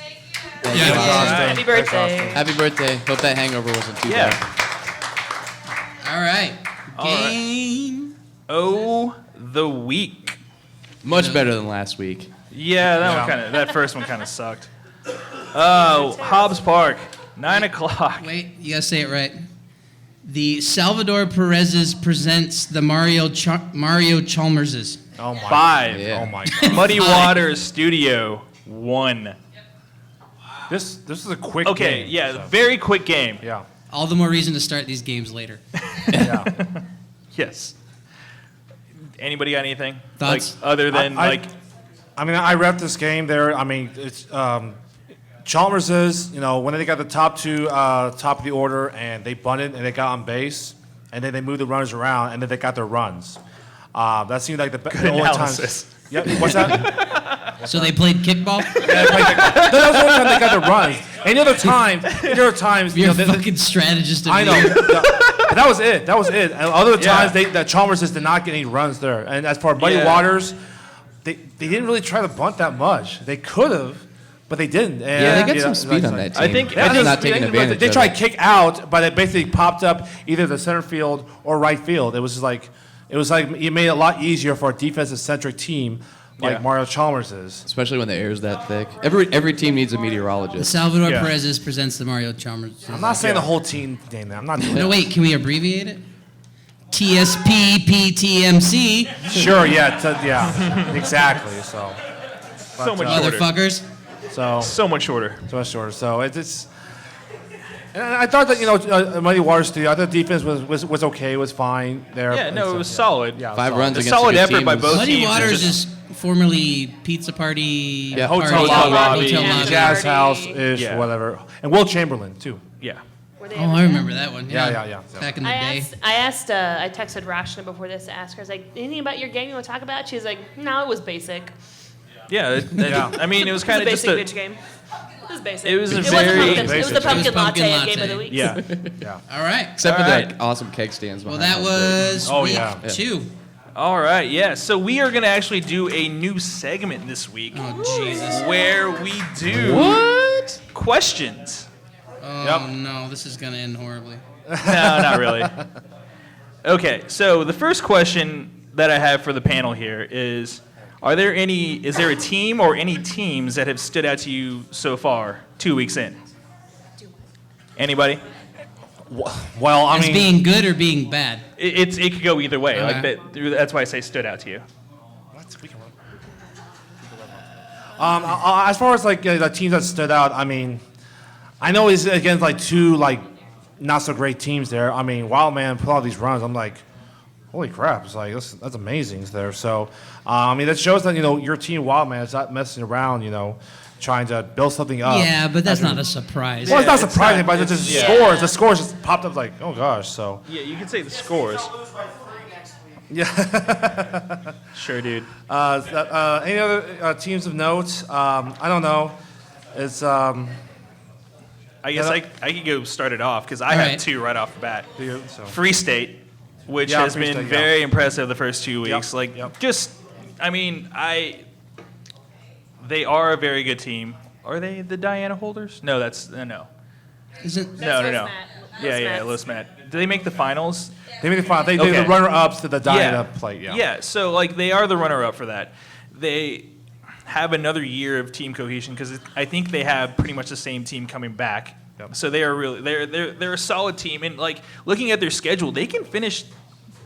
Happy birthday. Happy birthday. Hope that hangover wasn't too bad. All right. Game. The week. Much better than last week. Yeah, that first one kind of sucked. Oh, Hobbs Park, 9 o'clock. Wait, you gotta say it right. The Salvador Perez's presents the Mario Chalmerses. Oh my 5. Yeah. Oh my God. Muddy Waters Studio 1. This is a quick game. Okay, yeah, so. Very quick game. Yeah. All the more reason to start these games later. Yeah. Yes. Anybody got anything? Thoughts? Like, other than I repped this game there. I mean, it's Chalmers is, when they got the top 2 top of the order and they bunted and they got on base and then they moved the runners around and then they got their runs. That seemed like the only analysis. time. Yep. What's that? So they played kickball? Yeah, that was the only time they got their runs. Any other times, You're a fucking strategist. I know. That was it. And other times, the Chalmers just did not get any runs there. And as for Muddy Waters, they didn't really try to bunt that much. They could have, but they didn't. And, they got some speed on that team. I think not taking advantage. They tried kick out, but it basically popped up either the center field or right field. It was just like it made it a lot easier for a defensive-centric team like Mario Chalmers is. Especially when the air's that thick. Every team needs a The meteorologist. Salvador Perez's presents the Mario Chalmers. I'm not saying the whole team name that. I'm not doing No, wait, can we abbreviate it? TSPPTMC. Sure, yeah, exactly. So much shorter. Motherfuckers. So much shorter. So much shorter. So it's and I thought that Muddy Waters Studio. I thought the defense was okay, was fine there. Yeah, no, it was solid. Yeah, 5 runs a against solid a good effort team by is- both Muddy teams. Waters is formerly Pizza Party. Hotel party, lobby, Hotel Yeah. lobby. Jazz House ish, Yeah. whatever, and Will Chamberlain too. Yeah. Were they Oh, ever I there? remember that one. Yeah. Back in the day. I texted Rashna before this to ask her, I was like, anything about your game you want to talk about? She was like, no, it was basic. Yeah, I mean, it was kind It of was just a a. basic bitch game. It was basic. It was a It very- wasn't pumpkin, it was the Basic. pumpkin It was pumpkin latte game of the latte. week. Yeah. All right. Except for All the right. awesome keg stands. Well, behind that us. was Oh, week yeah. 2. All right, yeah. So we are going to actually do a new segment this week Oh, Jesus. where we do questions. Oh, no. This is going to end horribly. No, not really. Okay, so the first question that I have for the panel here is is there a team or any teams that have stood out to you so far 2 weeks in? Anybody? Well, I As mean, being good or being bad? It could go either way. Okay. Like that's why I say stood out to you. as far as the teams that stood out, I mean, I know it's against 2 not so great teams there. I mean, Wildman put all these runs. I'm like, holy crap! It's like that's amazing there. So, I mean, that shows that your team Wildman is not messing around. Trying to build something up. Yeah, but that's not a surprise. Well, it's not it's surprising, not- but it's just yeah. scores. The scores just popped up like, oh gosh. So Yeah, you can say the scores. yeah. Sure, dude. Any other teams of note? I don't know. It's I guess I could go start it off because I All have right. 2 right off the bat. so. Free State, which Yeah, has Free been State, yeah. very impressive the first 2 weeks. Yep. They are a very good team. Are they the Diana holders? No, that's no. Isn't No. Los Los Matt. Do they make the finals? They made the final. They're the runner-ups to the Diana plate. Yeah. Yeah. So like they are the runner-up for that. They have another year of team cohesion because I think they have pretty much the same team coming back. Yep. So they are really they're a solid team, and like looking at their schedule, they can finish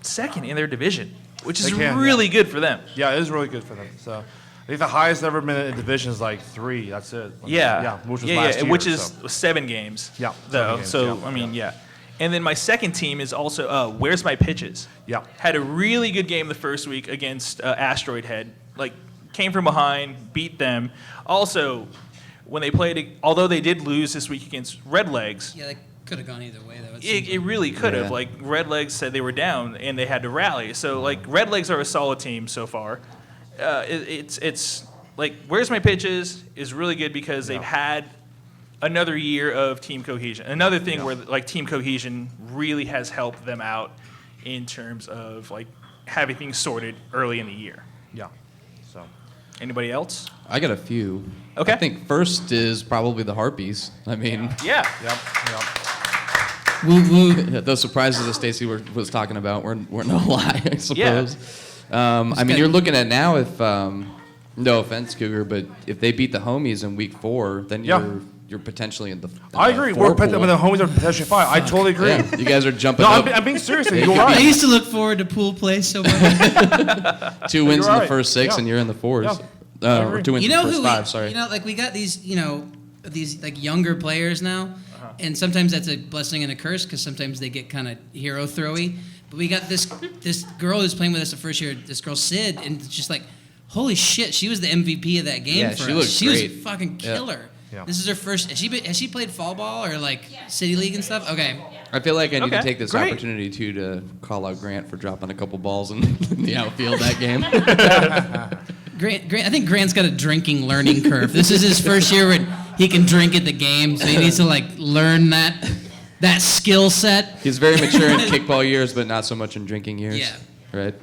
second in their division, which is really good for them. Yeah, it is really good for them. So I think the highest ever been in division is like 3. That's it. Which was last year. Which is 7 games. Yeah, Though. 7 games, So yeah, I mean, yeah. And then my second team is also Where's My Pitches? Yeah. Had a really good game the first week against Asteroid Head. Like came from behind, beat them. Also, when they played, although they did lose this week against Red Legs. Yeah, they could have gone either way though. It really could have. Yeah. Like Red Legs said they were down and they had to rally. So like Red Legs are a solid team so far. It's like Where's My Pitches is really good because they've had another year of team cohesion. Another thing where like team cohesion really has helped them out in terms of like having things sorted early in the year. Yeah. So. Anybody else? I got a few. Okay. I think first is probably the Harpies. I mean, Yeah. Yep. Woo woo. those surprises that Stacy was talking about were no lie, I suppose. Yeah. I mean, you're looking at now if, no offense, Cougar, but if they beat the homies in week 4, then you're potentially in the. I agree. Four The homies are potentially fine. I totally agree. Yeah, you guys are jumping No, up. I'm being serious. You're I right. used to look forward to pool play so much. 2 wins You're in the right. first 6, Yeah. and you're in the 4s. Yeah. I Or agree. 2 wins You in know the first who 5. Sorry. You know, like we got these, these like younger players now, and sometimes that's a blessing and a curse because sometimes they get kind of hero throwy. But we got this girl who's playing with us the first year. This girl Sid, and it's just like, holy shit, she was the MVP of that game Yeah, for she us. looked She great. was fucking Yeah. killer. Yeah. This is her first. Has she played fall ball or like city league and stuff? Okay. I feel like I need to Okay, take this great. opportunity too to call out Grant for dropping a couple balls in the outfield that game. Grant, I think Grant's got a drinking learning curve. This is his first year where he can drink at the game, so he needs to like learn that skill set. He's very mature in kickball years, but not so much in drinking years. Yeah. Right.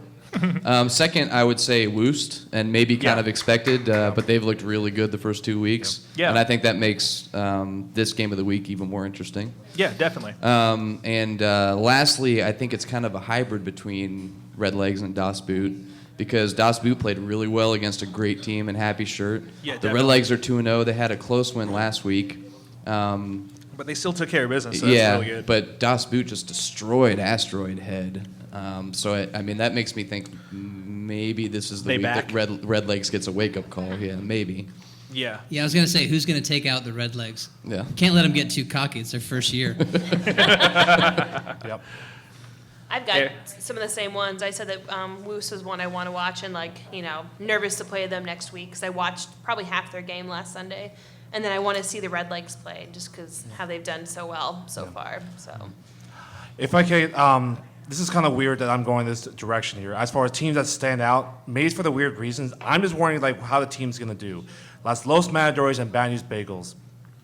Second, I would say Woost, and maybe kind of expected, but they've looked really good the first 2 weeks. Yeah. And I think that makes this game of the week even more interesting. Yeah, definitely. And lastly, I think it's kind of a hybrid between Red Legs and Das Boot, because Das Boot played really well against a great team in Happy Shirt. Yeah, the definitely. Red Legs are 2-0. They had a close win last week. But they still took care of business, so that's Yeah, really good. but Das Boot just destroyed Asteroid Head. So I mean, that makes me think maybe this is the They week back? that Red Legs gets a wake-up call. Yeah, maybe. Yeah. Yeah, I was gonna say, who's gonna take out the Red Legs? Yeah. Can't let them get too cocky. It's their first year. Yep. I've got Here. some of the same ones. I said that Woos was one I want to watch, and nervous to play them next week because I watched probably half their game last Sunday, and then I want to see the Red Legs play just because how they've done so well so far. So If I can, this is kind of weird that I'm going this direction here. As far as teams that stand out, maybe for the weird reasons, I'm just wondering like how the team's gonna do. Las Los Matadores and Bad News Bagels.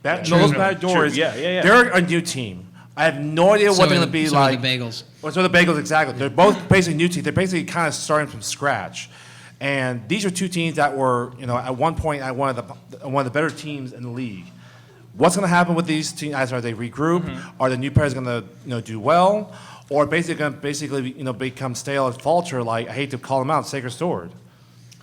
Los Matadores, True. Yeah. they're a new team. I have no idea what they're gonna be so like. Are the bagels. Well, so the Bagels, exactly. They're both basically new teams. They're basically kind of starting from scratch. And these are two teams that were, at one point, one of the better teams in the league. What's going to happen with these teams? Are they regroup? Mm-hmm. Are the new players going to, do well, or basically become stale and falter? Like I hate to call them out, Sacred Sword,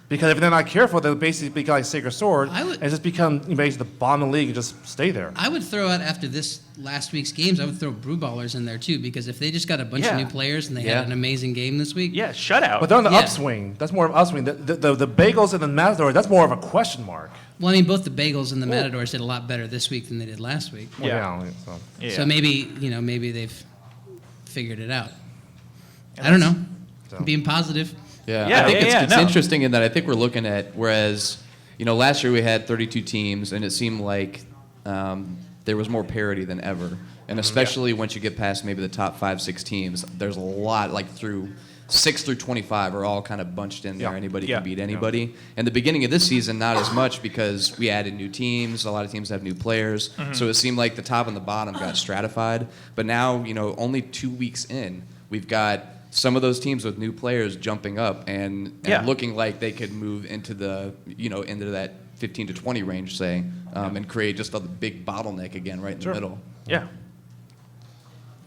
because if they're not careful, they'll basically become like Sacred Sword and just become basically the bottom of the league and just stay there. I would throw out after this last week's games, I would throw Brew Ballers in there too, because if they just got a bunch of new players and they had an amazing game this week. Yeah, shutout. But they're on the upswing. That's more of an upswing. The Bagels and the Matador, that's more of a question mark. Well, I mean, both the Bagels and the Matadors did a lot better this week than they did last week. So maybe they've figured it out. I don't know. I'm being positive. Yeah, I think it's interesting in that I think we're looking at, whereas, last year we had 32 teams, and it seemed like there was more parity than ever. And especially once you get past maybe the top 5-6 teams, there's a lot, like through 6 through 25 are all kind of bunched in there. Anybody can beat anybody. And the beginning of this season, not as much because we added new teams. A lot of teams have new players. So it seemed like the top and the bottom got stratified. But now, only 2 weeks in, we've got some of those teams with new players jumping up and looking like they could move into the, into that 15 to 20 range, say, and create just a big bottleneck again right in the middle. Yeah.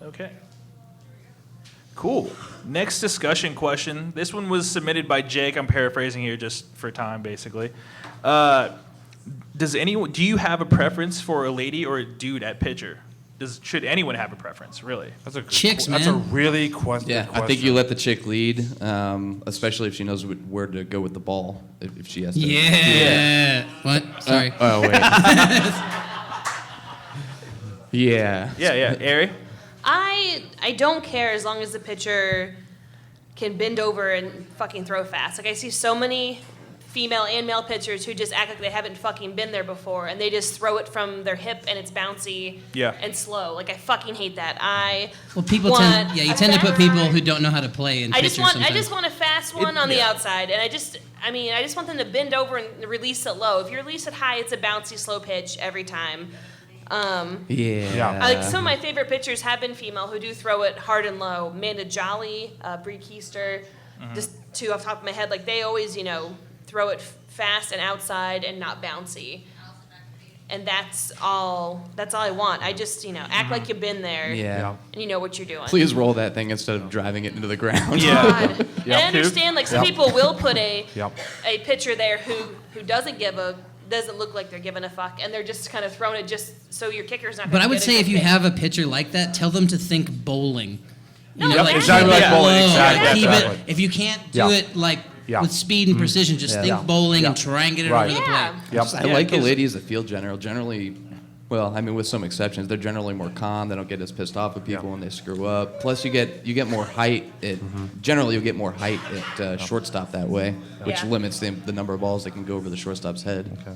Okay. Cool. Next discussion question. This one was submitted by Jake. I'm paraphrasing here just for time, basically. Do you have a preference for a lady or a dude at pitcher? Should anyone have a preference, really? That's a good Chicks, That's man. a really question. Yeah, I think you let the chick lead, especially if she knows where to go with the ball. If she has to. Yeah. What? Sorry. Oh wait. Yeah. Yeah. Ari? I don't care as long as the pitcher can bend over and fucking throw fast. Like, I see so many female and male pitchers who just act like they haven't fucking been there before, and they just throw it from their hip and it's bouncy and slow. Like, I fucking hate that. People tend to put people who don't know how to play in pitchers sometimes. I just want a fast one on the outside, and I just want them to bend over and release it low. If you release it high, it's a bouncy, slow pitch every time. Like, some of my favorite pitchers have been female who do throw it hard and low. Amanda Jolly, Bree Keister, just two off the top of my head. Like, they always, throw it fast and outside and not bouncy. And that's all I want. I just, act like you've been there and you know what you're doing. Please roll that thing instead of driving it into the ground. God. And I understand, like, some people will put a pitcher there who doesn't look like they're giving a fuck, and they're just kind of throwing it just so your kicker's not. But I would say if you have a pitcher like that, tell them to think bowling. Exactly like bowling. Exactly. If you can't do it with speed and precision, just think bowling and try and get it over the plate. I like the ladies that field generally, well, I mean, with some exceptions, they're generally more calm. They don't get as pissed off with people when they screw up. Plus, you get more height. Generally, you'll get more height at shortstop that way, which limits the number of balls that can go over the shortstop's head. Okay.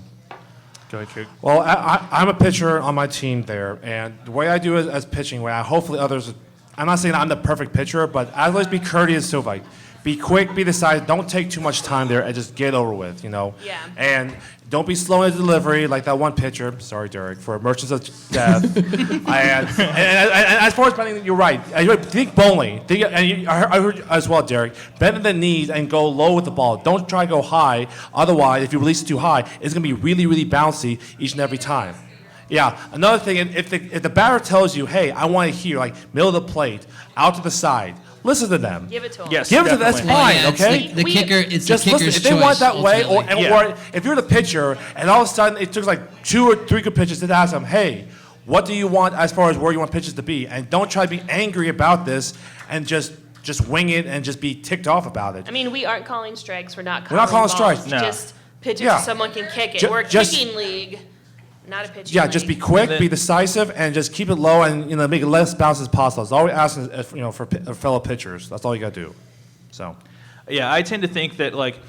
Go ahead, Kick. Well, I'm a pitcher on my team there, and the way I do it as pitching, hopefully others. I'm not saying I'm the perfect pitcher, but I always be courteous to be quick, be decisive. Don't take too much time there, and just get over with, Yeah. And don't be slow in the delivery like that one pitcher. Sorry, Derek, for Merchants of Death. and as far as bending, you're right. Think bowling. I heard as well, Derek. Bend the knees and go low with the ball. Don't try to go high. Otherwise, if you release it too high, it's going to be really, really bouncy each and every time. Yeah. Another thing, if the batter tells you, hey, I want to hear, like, middle of the plate, out to the side, listen to them. Give it to them. Yes, give it to them. That's fine, okay? The kicker, just the kicker's listen. If they want that way, or ultimately. if you're the pitcher, and all of a sudden it took like 2 or 3 good pitches, to ask them, hey, what do you want as far as where you want pitches to be? And don't try to be angry about this and just wing it and just be ticked off about it. I mean, we aren't calling strikes. We're not calling calling balls. strikes. No. Just pitches so someone can kick it. We're a kicking league, not a pitching league. Just be quick, be decisive, and just keep it low, and make it less bounce as possible. That's all we ask, for fellow pitchers. That's all you got to do. So, yeah, I tend to think that, like,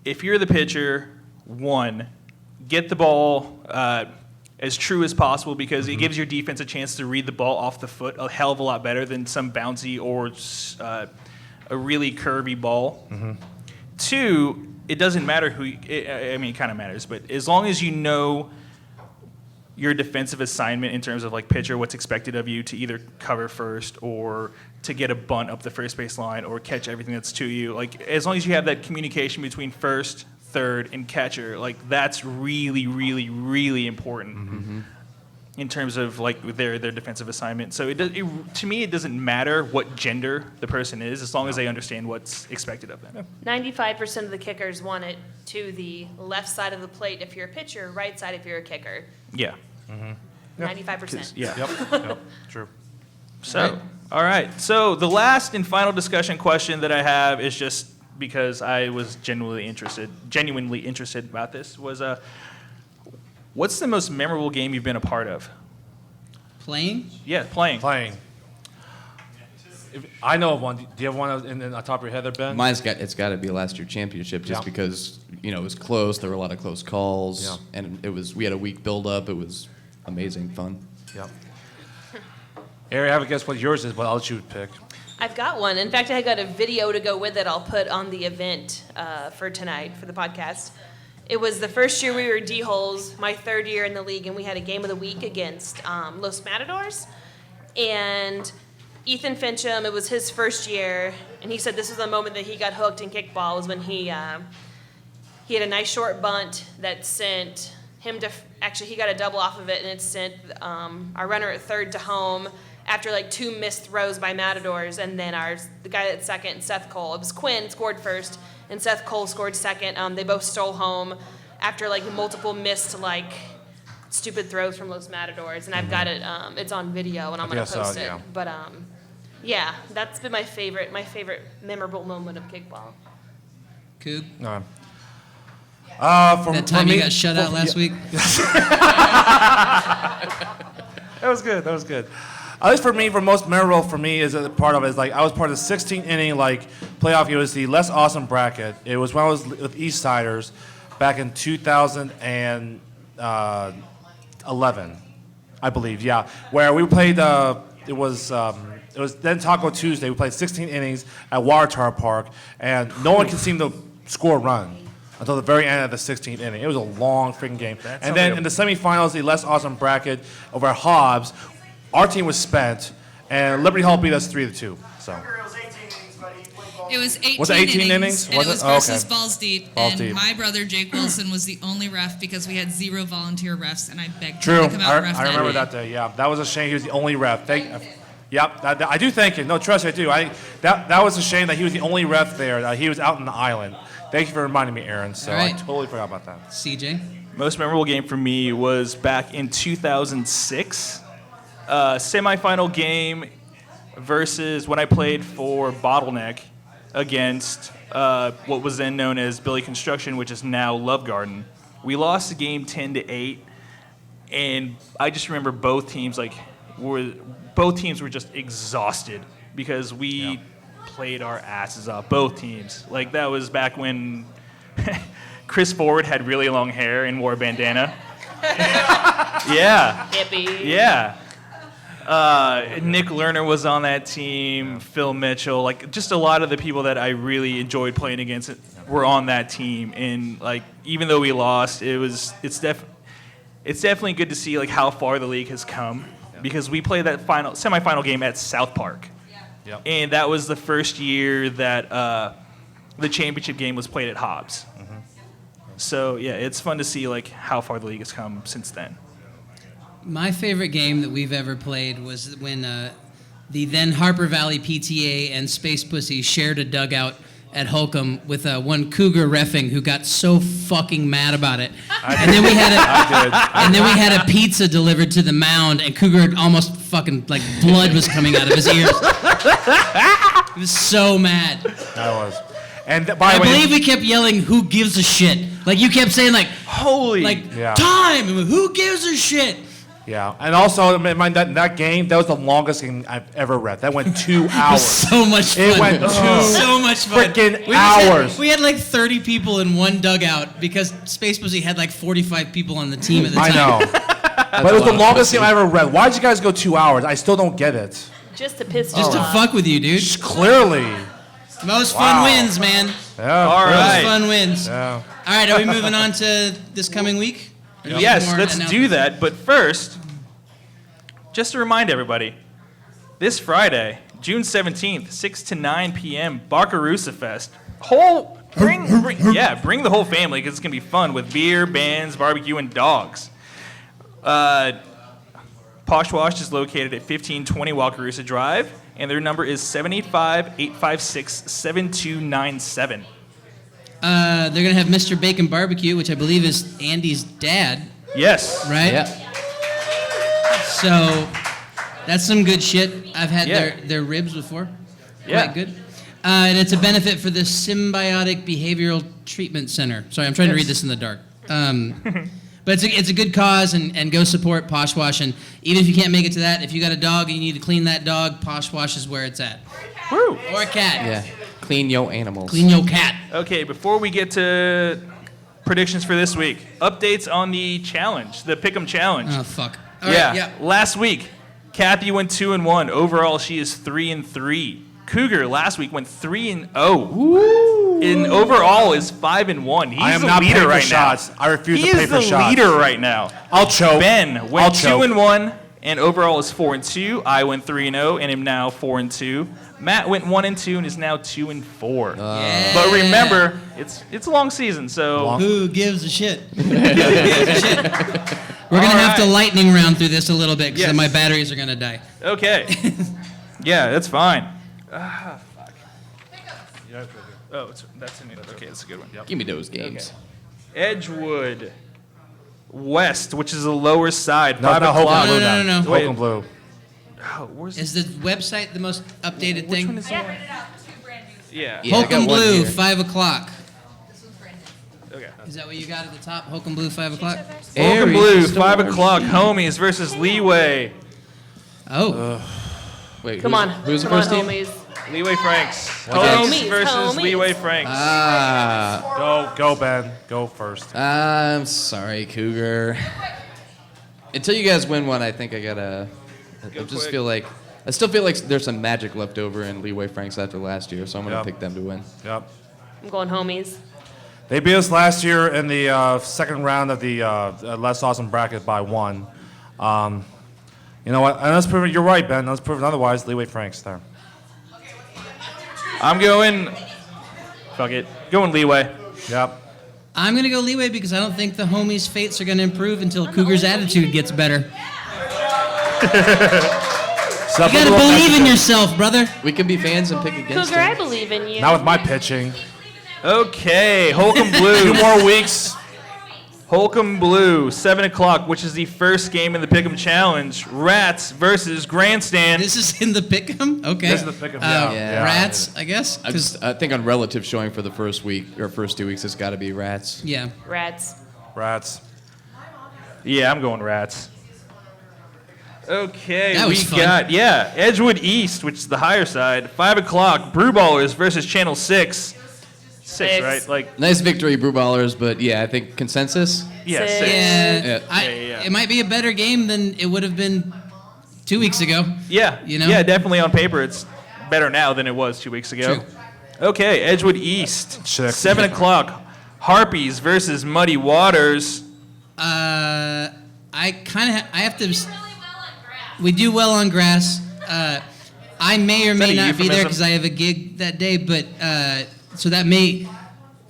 if you're the pitcher, get the ball as true as possible, because it gives your defense a chance to read the ball off the foot a hell of a lot better than some bouncy or a really curvy ball. 2, it doesn't matter who. It kind of matters, but as long as you know your defensive assignment in terms of, like, pitcher, what's expected of you to either cover first or to get a bunt up the first base line or catch everything that's to you. Like, as long as you have that communication between first, third, and catcher, like, that's really, really, really important in terms of, like, their defensive assignment. So to me, it doesn't matter what gender the person is, as long as they understand what's expected of them. 95% of the kickers want it to the left side of the plate if you're a pitcher, right side if you're a kicker. Yeah. 95%. Yeah. Yep. True. So, all right. So the last and final discussion question that I have is just because I was genuinely interested about this was, what's the most memorable game you've been a part of? Playing? Yeah, playing. I know of one. Do you have one on the top of your head there, Ben? It's got to be last year championship, just because it was close. There were a lot of close calls, and we had a week build up. It was amazing fun. Yep. Ari, I have a guess what yours is, but I'll let you pick. I've got one. In fact, I got a video to go with it I'll put on the event for tonight for the podcast. It was the first year we were D-Holes, my 3rd year in the league, and we had a game of the week against Los Matadors. And Ethan Fincham, it was his first year, and he said this was the moment that he got hooked in kickball, was when he had a nice short bunt that sent Actually, he got a double off of it, and it sent our runner at third to home after like 2 missed throws by Matadors, and then the guy at second, Seth Cole. It was Quinn scored first, and Seth Cole scored second. They both stole home after like multiple missed like stupid throws from Los Matadors, and I've got it. It's on video, and I'm gonna post it. Yeah. But yeah, that's been my favorite memorable moment of kickball. Coog? No. That time you got shut out last week? That was good. That was good. At least for me, for most memorable for me is a part of it is like I was part of the 16 inning playoff. It was the less awesome bracket. It was when I was with East Siders back in 2011, I believe. Yeah, where we played. It was then Taco Tuesday. We played 16 innings at Waratah Park, and no one could seem to score a run until the very end of the 16th inning. It was a long freaking game. And then in the semifinals, the less awesome bracket over at Hobbs, our team was spent, and Liberty Hall beat us 3-2. So. It was 18, Was it 18 innings? And it was versus okay. Balls Deep. Balls and Deep. my brother, Jake Wilson, was the only ref because we had 0 volunteer refs, and I begged True. him to come out and ref I remember that day. Yeah, that was a shame. He was the only ref. Yep, I do thank you. No, trust me, I do. That was a shame that he was the only ref there. He was out on the island. Thank you for reminding me, Aaron. So All right. I totally forgot about that. CJ? Most memorable game for me was back in 2006. Semifinal game versus when I played for Bottleneck against what was then known as Billy Construction, which is now Love Garden. We lost the game 10-8, and I just remember both teams were just exhausted because we played our asses off. Both teams. Like that was back when Chris Ford had really long hair and wore a bandana. Yeah. Hippie. Yeah. Nick Lerner was on that team, Phil Mitchell, like just a lot of the people that I really enjoyed playing against were on that team. And like even though we lost, it's definitely good to see like how far the league has come because we played that semifinal game at South Park. Yep. And that was the first year that the championship game was played at Hobbs. Mm-hmm. So yeah, it's fun to see like how far the league has come since then. My favorite game that we've ever played was when the then Harper Valley PTA and Space Pussy shared a dugout at Holcomb with one Cougar reffing who got so fucking mad about it. And then we had a pizza delivered to the mound, and Cougar almost fucking like blood was coming out of his ears. He was so mad. That was. And I believe we kept yelling, "Who gives a shit?" Like you kept saying, like, "Holy, time! Who gives a shit?" Yeah, and also that game, that was the longest game I've ever read. That went 2 hours. So much fun. It went so much fun. Freaking hours. We had like 30 people in one dugout because Space Pussy had like 45 people on the team at the time. I know. But it was the longest game I ever read. Why did you guys go 2 hours? I still don't get it. Just to piss Just to fuck with you, dude. Clearly. Most fun wins, man. Yeah. All right. Most fun wins. Yeah. All right, are we moving on to this coming week? Or do you Yes, have more let's do announcements? that. But first, just to remind everybody, this Friday, June 17th, 6 to 9 p.m., Barcarusa Fest. Bring the whole family because it's going to be fun with beer, bands, barbecue, and dogs. Posh Wash is located at 1520 Wakarusa Drive, and their number is 785-856-7297. They're going to have Mr. Bacon Barbecue, which I believe is Andy's dad. Yes. Right? Yeah. So that's some good shit. I've had their ribs before. Yeah. Quite good. And it's a benefit for the Symbiotic Behavioral Treatment Center. Sorry, I'm trying to read this in the dark. But it's a good cause, and go support Posh Wash. And even if you can't make it to that, if you got a dog and you need to clean that dog, Posh Wash is where it's at. Woo. Or a cat. Yeah. Clean yo animals. Clean your cat. Okay, before we get to predictions for this week, updates on the challenge, the Pick'em Challenge. Oh, fuck. All right, yeah. Last week, Kathy went 2-1. Overall, she is 3-3. Cougar last week went 3-0. And overall is 5-1. He's I am the not leader paying for right shots. now. I refuse He to pay is for the shots. leader right now. I'll choke. Ben went 2-1. and overall is 4-2. I went 3-0 and am now 4-2. Matt went 1-2 and is now 2-4. But remember, it's a long season, so who gives a shit? We're gonna have to lightning round through this a little bit because my batteries are gonna die. Okay. Yeah, that's fine. Fuck. Oh, that's a new. Okay, that's a good one. Give me those games. Okay. Edgewood West, which is the lower side. No, 5 no, o'clock. No. Hokum Blue. Oh, where's Is the website the most updated thing? one is that? Yeah. Yeah, I got Holcomb one Blue, here. 5 o'clock. Okay. Is that what you got at the top? Holcomb Blue, 5 o'clock? Holcomb Blue, 5 o'clock. Homies versus Leeway. Oh. Wait, Come on. Who's the Come first on, team? homies. Leeway Franks. Homies, versus homies. Leeway Franks. Go, Ben. Go first. I'm sorry, Cougar. Until you guys win one, I think I gotta. I quick. still feel like there's some magic left over in Leeway Franks after last year, so I'm gonna pick them to win. Yep. I'm going homies. They beat us last year in the second round of the less awesome bracket by 1. You know what? And let's prove it. You're right, Ben. Let's prove it otherwise. Leeway Franks there. I'm going. Fuck it. Going Leeway. Yep. I'm gonna go Leeway because I don't think the homies' fates are gonna improve until Cougar's attitude gets better. You gotta believe in yourself, brother. We can be fans and pick against Cougar, them. I believe in you. Not with my pitching. Okay, Holcomb Blue. 2 more weeks. Holcomb Blue, 7 o'clock, which is the first game in the Pick'em Challenge. Rats versus Grandstand. This is in the Pick'em? Okay. This is the Pick'em, yeah. Rats, I guess. I think on relative showing for the first week or first 2 weeks, it's got to be Rats. Yeah. Rats. Rats. Yeah, I'm going Rats. Okay, That was fun. got, Edgewood East, which is the higher side. 5 o'clock, Brewballers versus Channel 6. 6, right? Like, Nice victory, Brewballers, but yeah, I think consensus. yeah, 6. Yeah. It might be a better game than it would have been 2 weeks ago. Yeah, You know? yeah, definitely on paper it's better now than it was 2 weeks ago. True. Okay, Edgewood East, Check. 7 o'clock, Harpies versus Muddy Waters. I have to. We do well on grass. I may or may Is that a not be there euphemism? because I have a gig that day, but so that may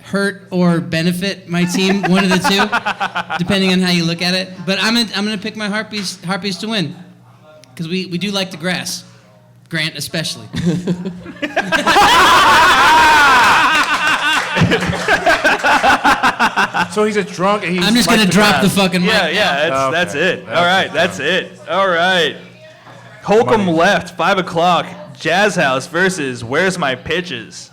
hurt or benefit my team, one of the two, depending on how you look at it. But I'm gonna pick my Harpies to win because we do like the grass, Grant especially. So he's a drunk and he's I'm just gonna drop the fucking mic. Yeah, that's it. All right, that's it. All right. Holcomb left, 5 o'clock, Jazz House versus Where's My Pitches?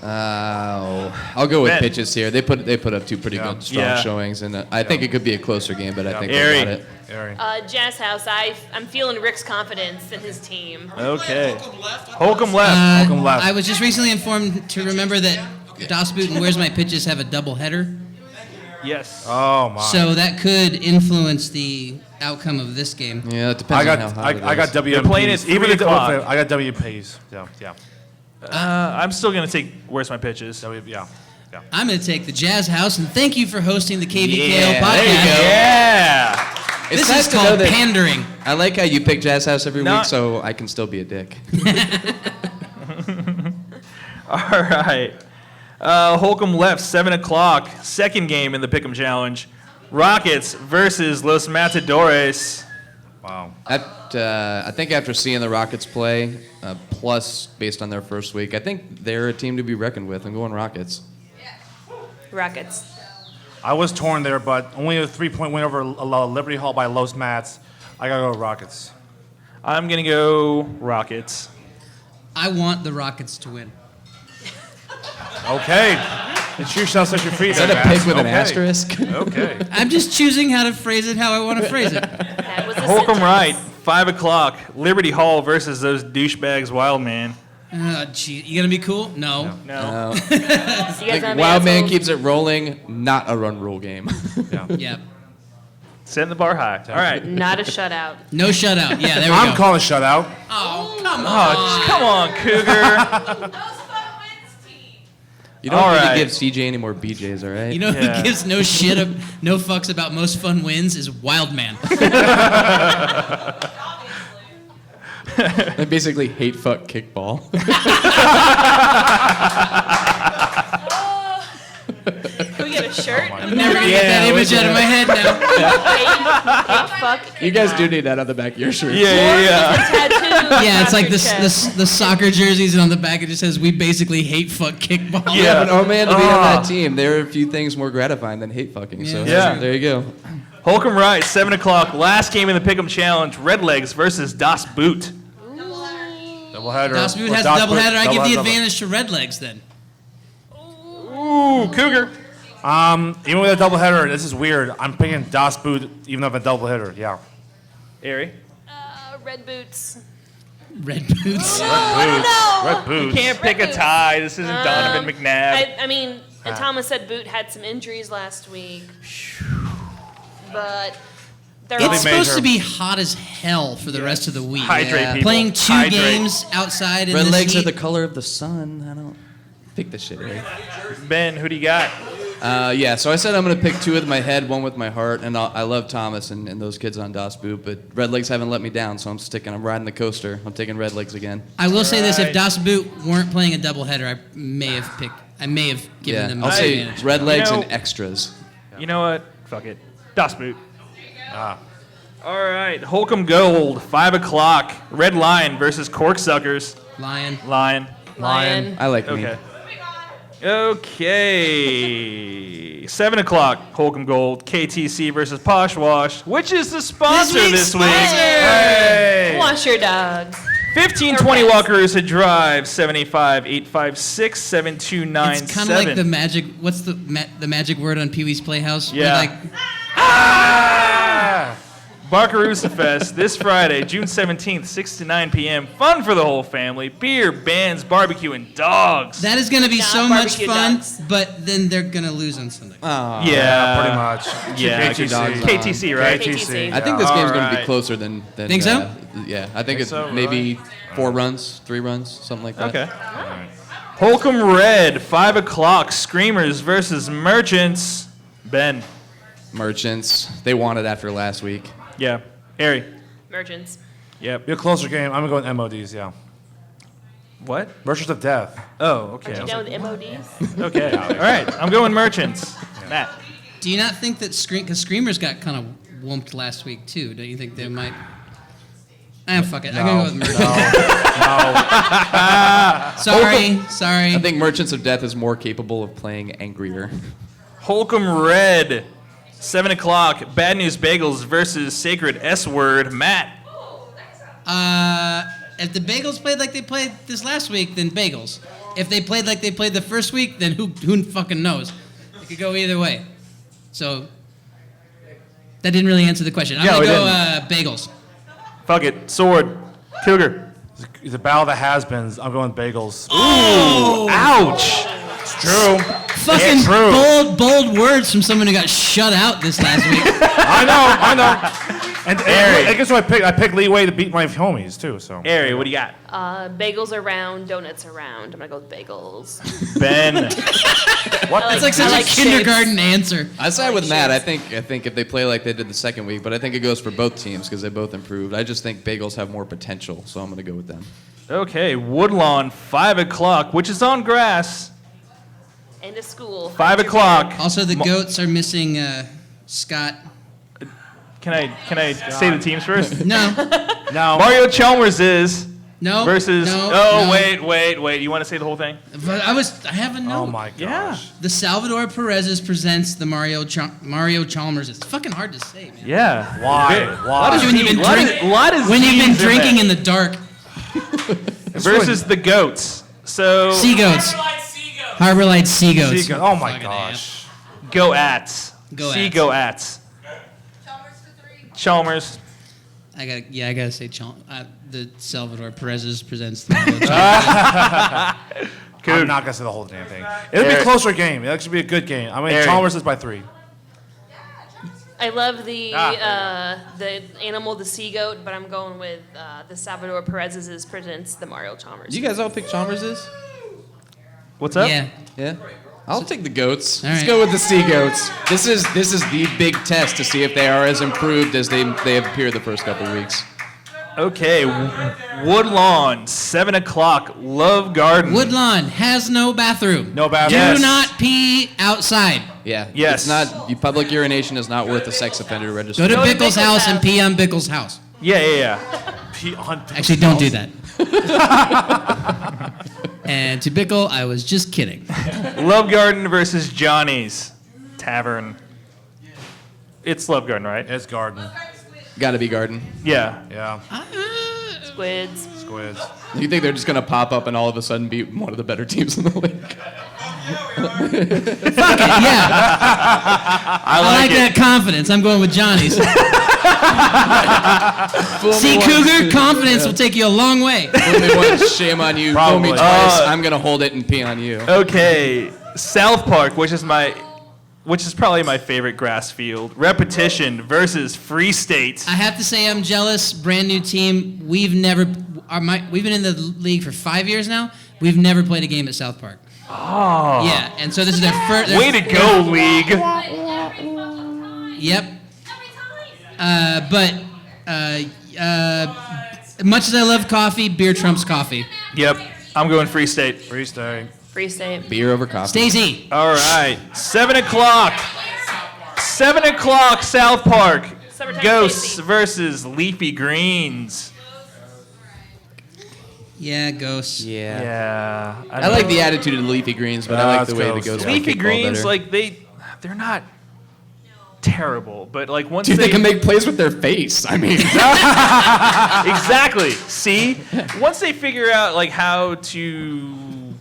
I'll go with Ben. pitches here. They put up 2 pretty good, strong Yeah. showings, and I think it could be a closer game, but I think Airy. they got it. Jazz House, I'm feeling Rick's confidence in his team. Okay. Holcomb left. Holcomb left. I was just recently informed to remember that Das Boot and Where's My Pitches have a double header. Yes. Oh my. So that could influence the outcome of this game. Yeah, it depends I on got how hot it I got is. WMPs. They're playing at 3 o'clock. I got WPs. Yeah. I'm still going to take Where's My Pitches. Yeah. I'm going to take the Jazz House, and thank you for hosting the KVKO Yeah, podcast. there you go. Yeah. It's This nice is to know called that- pandering. I like how you pick Jazz House every Not- week, so I can still be a dick. All right. Holcomb left, 7 o'clock, second game in the Pick'em Challenge. Rockets versus Los Matadores. Wow. I think after seeing the Rockets play, plus based on their first week, I think they're a team to be reckoned with. I'm going Rockets. Rockets. I was torn there, but only a 3-point win over Liberty Hall by Los Mats. I gotta go Rockets. I'm going to go Rockets. I want the Rockets to win. Okay. It's you shall set your feet. Is that a there, pick Mats. with an Okay. asterisk? Okay. I'm just choosing how to phrase it how I want to phrase it. That was a Holcomb sentence. right, 5 o'clock, Liberty Hall versus those douchebags Wildman. Oh, gee. You going to be cool? No. No. You guys Like, wanna be Wild Man assholes? keeps it rolling, not a run rule game. Yeah. Setting the bar high. All right. Not a shutout. No shutout. Yeah, there we I'm go. calling shutout. Oh, come on. Oh, come on, Cougar. You don't All need right. to give CJ any more BJs, all right? You know who gives no no fucks about most fun wins is Wildman. I basically hate fuck kickball. Can we get a shirt? I'm never gonna get that image out of my head now. Fuck. You guys do need that on the back of your shirt. Tattoo. Yeah, it's like Your chest. the soccer jerseys, and on the back it just says, "We basically hate fuck kickball." Yeah, but oh man, to be on that team, there are a few things more gratifying than hate fucking. So Yeah. there you go. Holcomb Rice, 7 o'clock. Last game in the Pick'em Challenge. Redlegs versus Das Boot. Doubleheader. Das Boot has a doubleheader. I give the advantage to Redlegs then. Ooh, Cougar. Even with a doubleheader, this is weird. I'm picking Das Boot even though I have a doubleheader. Yeah. Ari. Red boots. Red boots. Red You Boots. can't pick a tie. This isn't Donovan McNabb. I mean, and Thomas said Boot had some injuries last week. But they're all It's supposed to be hot as hell for the rest of the week. Hydrate people. Playing 2 Hydrate. games outside in Red this legs are heat. the color of the sun. I don't pick this shit, right? Ben, who do you got? Yeah, so I said I'm going to pick 2 with my head, 1 with my heart, and I love Thomas and those kids on Das Boot, but Redlegs haven't let me down, so I'm riding the coaster. I'm taking Redlegs again. I will say this: if Right. Das Boot weren't playing a doubleheader, I may have given them I'll the say advantage. Redlegs You know- and extras. You know what? Fuck it. Das Boot. All right. Holcomb Gold, 5 o'clock. Red Lion versus Corksuckers. Lion. Lion. Lion. I like me. Okay. Okay. 7 o'clock. Holcomb Gold. KTC versus Poshwash. Which is the sponsor this week? Hey. Wash your dogs. 1520 Wakarusa Drive, 785-856-7297. It's kind of like the magic. What's the magic word on Pee Wee's Playhouse? Where, Yeah. like, Barcarusa Fest this Friday, June 17th, 6 to 9 p.m. Fun for the whole family. Beer, bands, barbecue, and dogs. that is going to be Not so much barbecue fun, dogs. but then they're going to lose on Sunday. Yeah, Pretty much. Yeah, KTC. KTC, right? KTC. I think this game's going to be Alright. closer than Think so? Yeah, I think it's so, maybe 4 runs, 3 runs, something like that. Okay. Holcomb Red, 5 o'clock. Screamers versus Merchants. Ben. Merchants, they won it after last week. Yeah. Harry. Merchants. Yep. Be a closer game. I'm going to go with MODs, yeah. What? Merchants of Death. Oh, okay. You down with MODs? Okay. All right. I'm going Merchants. Matt. Do you not think that because Screamers got kind of whumped last week too? Don't you think they might? Fuck it. I'm gonna go with Merchants. Sorry. I think Merchants of Death is more capable of playing angrier. Holcomb Red, 7 o'clock. Bad News Bagels versus Sacred S Word. Matt. If the Bagels played like they played this last week, then Bagels. If they played like they played the first week, then who fucking knows? It could go either way. So that didn't really answer the question. I'm gonna go Bagels. Fuck it. Sword. Cougar. The battle of the has-beens. I'm going Bagels. Ooh, ouch. It's true. Fucking It's true. bold words from someone who got shut out this last week. I know. And I guess what I picked leeway to beat my homies too. So. Ari, what do you got? Bagels are round, donuts are round. I'm gonna go with bagels. Ben. What? That's like such a kindergarten answer. I side with Matt. I think if they play like they did the second week, but I think it goes for both teams because they both improved. I just think Bagels have more potential, so I'm going to go with them. Okay, Woodlawn, 5 o'clock, which is on grass. End of school. 5 o'clock. Also, the Goats are missing Scott. Can I say the teams first? No. No. Mario Chalmers is No. versus. No. Wait. You want to say the whole thing? But I have a note. Oh my gosh. Yeah. The Salvador Perez's presents the Mario Chalmers. It's fucking hard to say, man. Yeah. Why? Lot of When you've been when you've been drinking in the dark. versus the Goats. So Sea Goats. Harbor Light Sea Goats. Oh my gosh. Go Ats. Go See Ats. Go Ats. Chalmers. I gotta say, the Salvador Perez's presents the Mario Chalmers. I'm not gonna say the whole damn thing. It'll be a closer game. It'll actually be a good game. I mean, Chalmers is by 3. I love the animal, the sea goat, but I'm going with the Salvador Perez's presents the Mario Chalmers. You guys all pick Chalmers is? What's up? Yeah. Yeah. I'll take the goats. All Let's right. go with the sea goats. This is the big test to see if they are as improved as they have appeared the first couple of weeks. Okay, Woodlawn, 7 o'clock, Love Garden. Woodlawn has no bathroom. No bathroom. Yes. Do not pee outside. Yeah. Yes. It's not public urination is not worth a sex offender registry. Go to Go to Bickle's Bickle's house and house. pee on Bickle's house. Yeah. Pee on Actually, don't do that. And to Bickle, I was just kidding. Love Garden versus Johnny's Tavern. It's Love Garden, right? It's garden. Got to be garden. Yeah. Yeah. Squids. Squids. You think they're just gonna pop up and all of a sudden be one of the better teams in the league? Fuck it, yeah. I like that confidence. I'm going with Johnny's. See, Cougar, confidence will take you a long way. Fool me once, shame on you. Fool me Probably. twice, I'm gonna hold it and pee on you. Okay, South Park, which is probably my favorite grass field. Repetition versus Free State. I have to say I'm jealous. Brand new team. We've been in the league for 5 years now. We've never played a game at South Park. Oh. Yeah, and so this is their first. Way to go, league. Yep. But much as I love coffee, beer trumps coffee. Yep, I'm going Free State. Free State. Free State. Beer over coffee. Stacey. All right, 7 o'clock. 7 o'clock, South Park. Summertime Ghosts Stacey. versus Leafy Greens. Yeah, ghosts. Yeah. Yeah. I like the attitude of the Leafy Greens, but I like the let's way go. the Ghosts Leafy like kickball Greens, better. like they're not terrible, but like once Dude, they they can make plays with their face. I mean, exactly. See, once they figure out like how to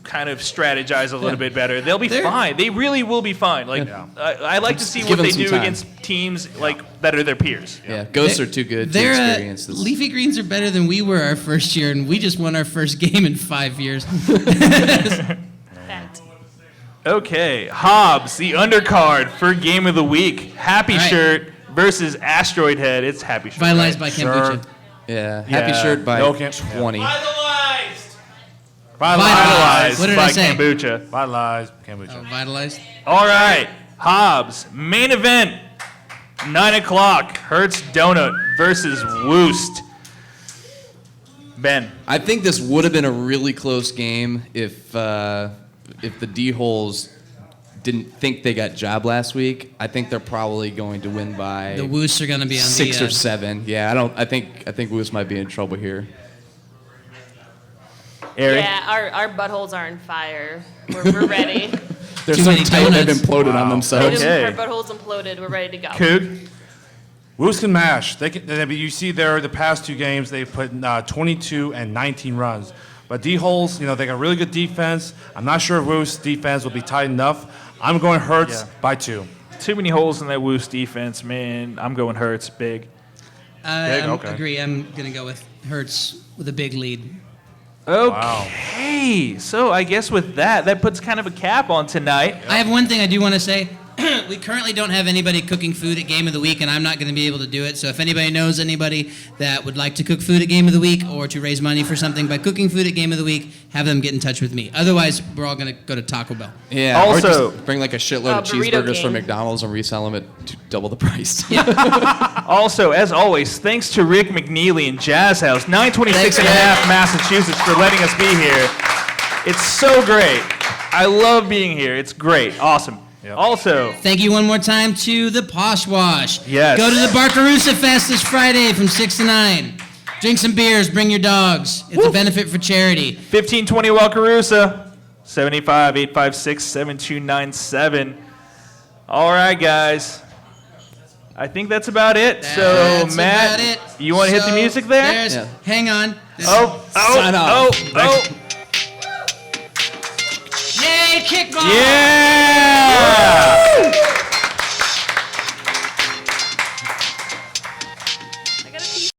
kind of strategize a little bit better, they'll be fine. They really will be fine. Like I like to see Give what them they some do time. against teams like that are their peers. yeah, Ghosts are too good to They're, experience this. Leafy Greens are better than we were our first year, and we just won our first game in 5 years. Fact. Okay, Hobbs, the undercard for Game of the Week. Happy All right. Shirt versus Asteroid Head. It's Happy Shirt. Vitalized right? by kombucha. Yeah, happy Yeah. shirt by No, can't- 20. Vitalized What did by I say? kombucha. Vitalized. Kombucha. Oh, vitalized. All right, Hobbs, main event, 9 o'clock, Hertz Donut versus Woost. Ben. I think this would have been a really close game if the D-holes didn't think they got job last week. I think they're probably going to win by The Woosts are going to be on 6 the. or 7. Yeah, I think Woost might be in trouble here. Eric. Yeah, our buttholes are on fire. We're ready. They're Too so many tight they've donuts. imploded on themselves. Okay. Our buttholes imploded. We're ready to go. Coog. Woost can mash. They can. You see there the past 2 games they've put 22 and 19 runs. But D-holes, they got really good defense. I'm not sure if Woost's defense will be tight enough. I'm going Hertz by 2. Too many holes in that Woost defense, man. I'm going Hertz big. I Okay. agree. I'm going to go with Hertz with a big lead. Okay, so I guess with that puts kind of a cap on tonight. I have one thing I do want to say. We currently don't have anybody cooking food at Game of the Week, and I'm not going to be able to do it. So if anybody knows anybody that would like to cook food at Game of the Week or to raise money for something by cooking food at Game of the Week, have them get in touch with me. Otherwise, we're all going to go to Taco Bell. Yeah. Also- or just bring like a shitload of Burrito cheeseburgers King. from McDonald's and resell them at double the price. Also, as always, thanks to Rick McNeely and Jazz House, 926 and a half Massachusetts, for letting us be here. It's so great. I love being here. It's great. Awesome. Also, Thank you one more time to the Posh Wash. Yes. Go to the Barcarusa Fest this Friday from 6 to 9. Drink some beers, bring your dogs. It's a benefit for charity. 1520 Wakarusa, 75-856-7297. All right, guys. I think that's about it. That's Matt, about it. you want to hit the So, music there? there's- Yeah. Hang on. Sign off. Yay, kickball! Yeah!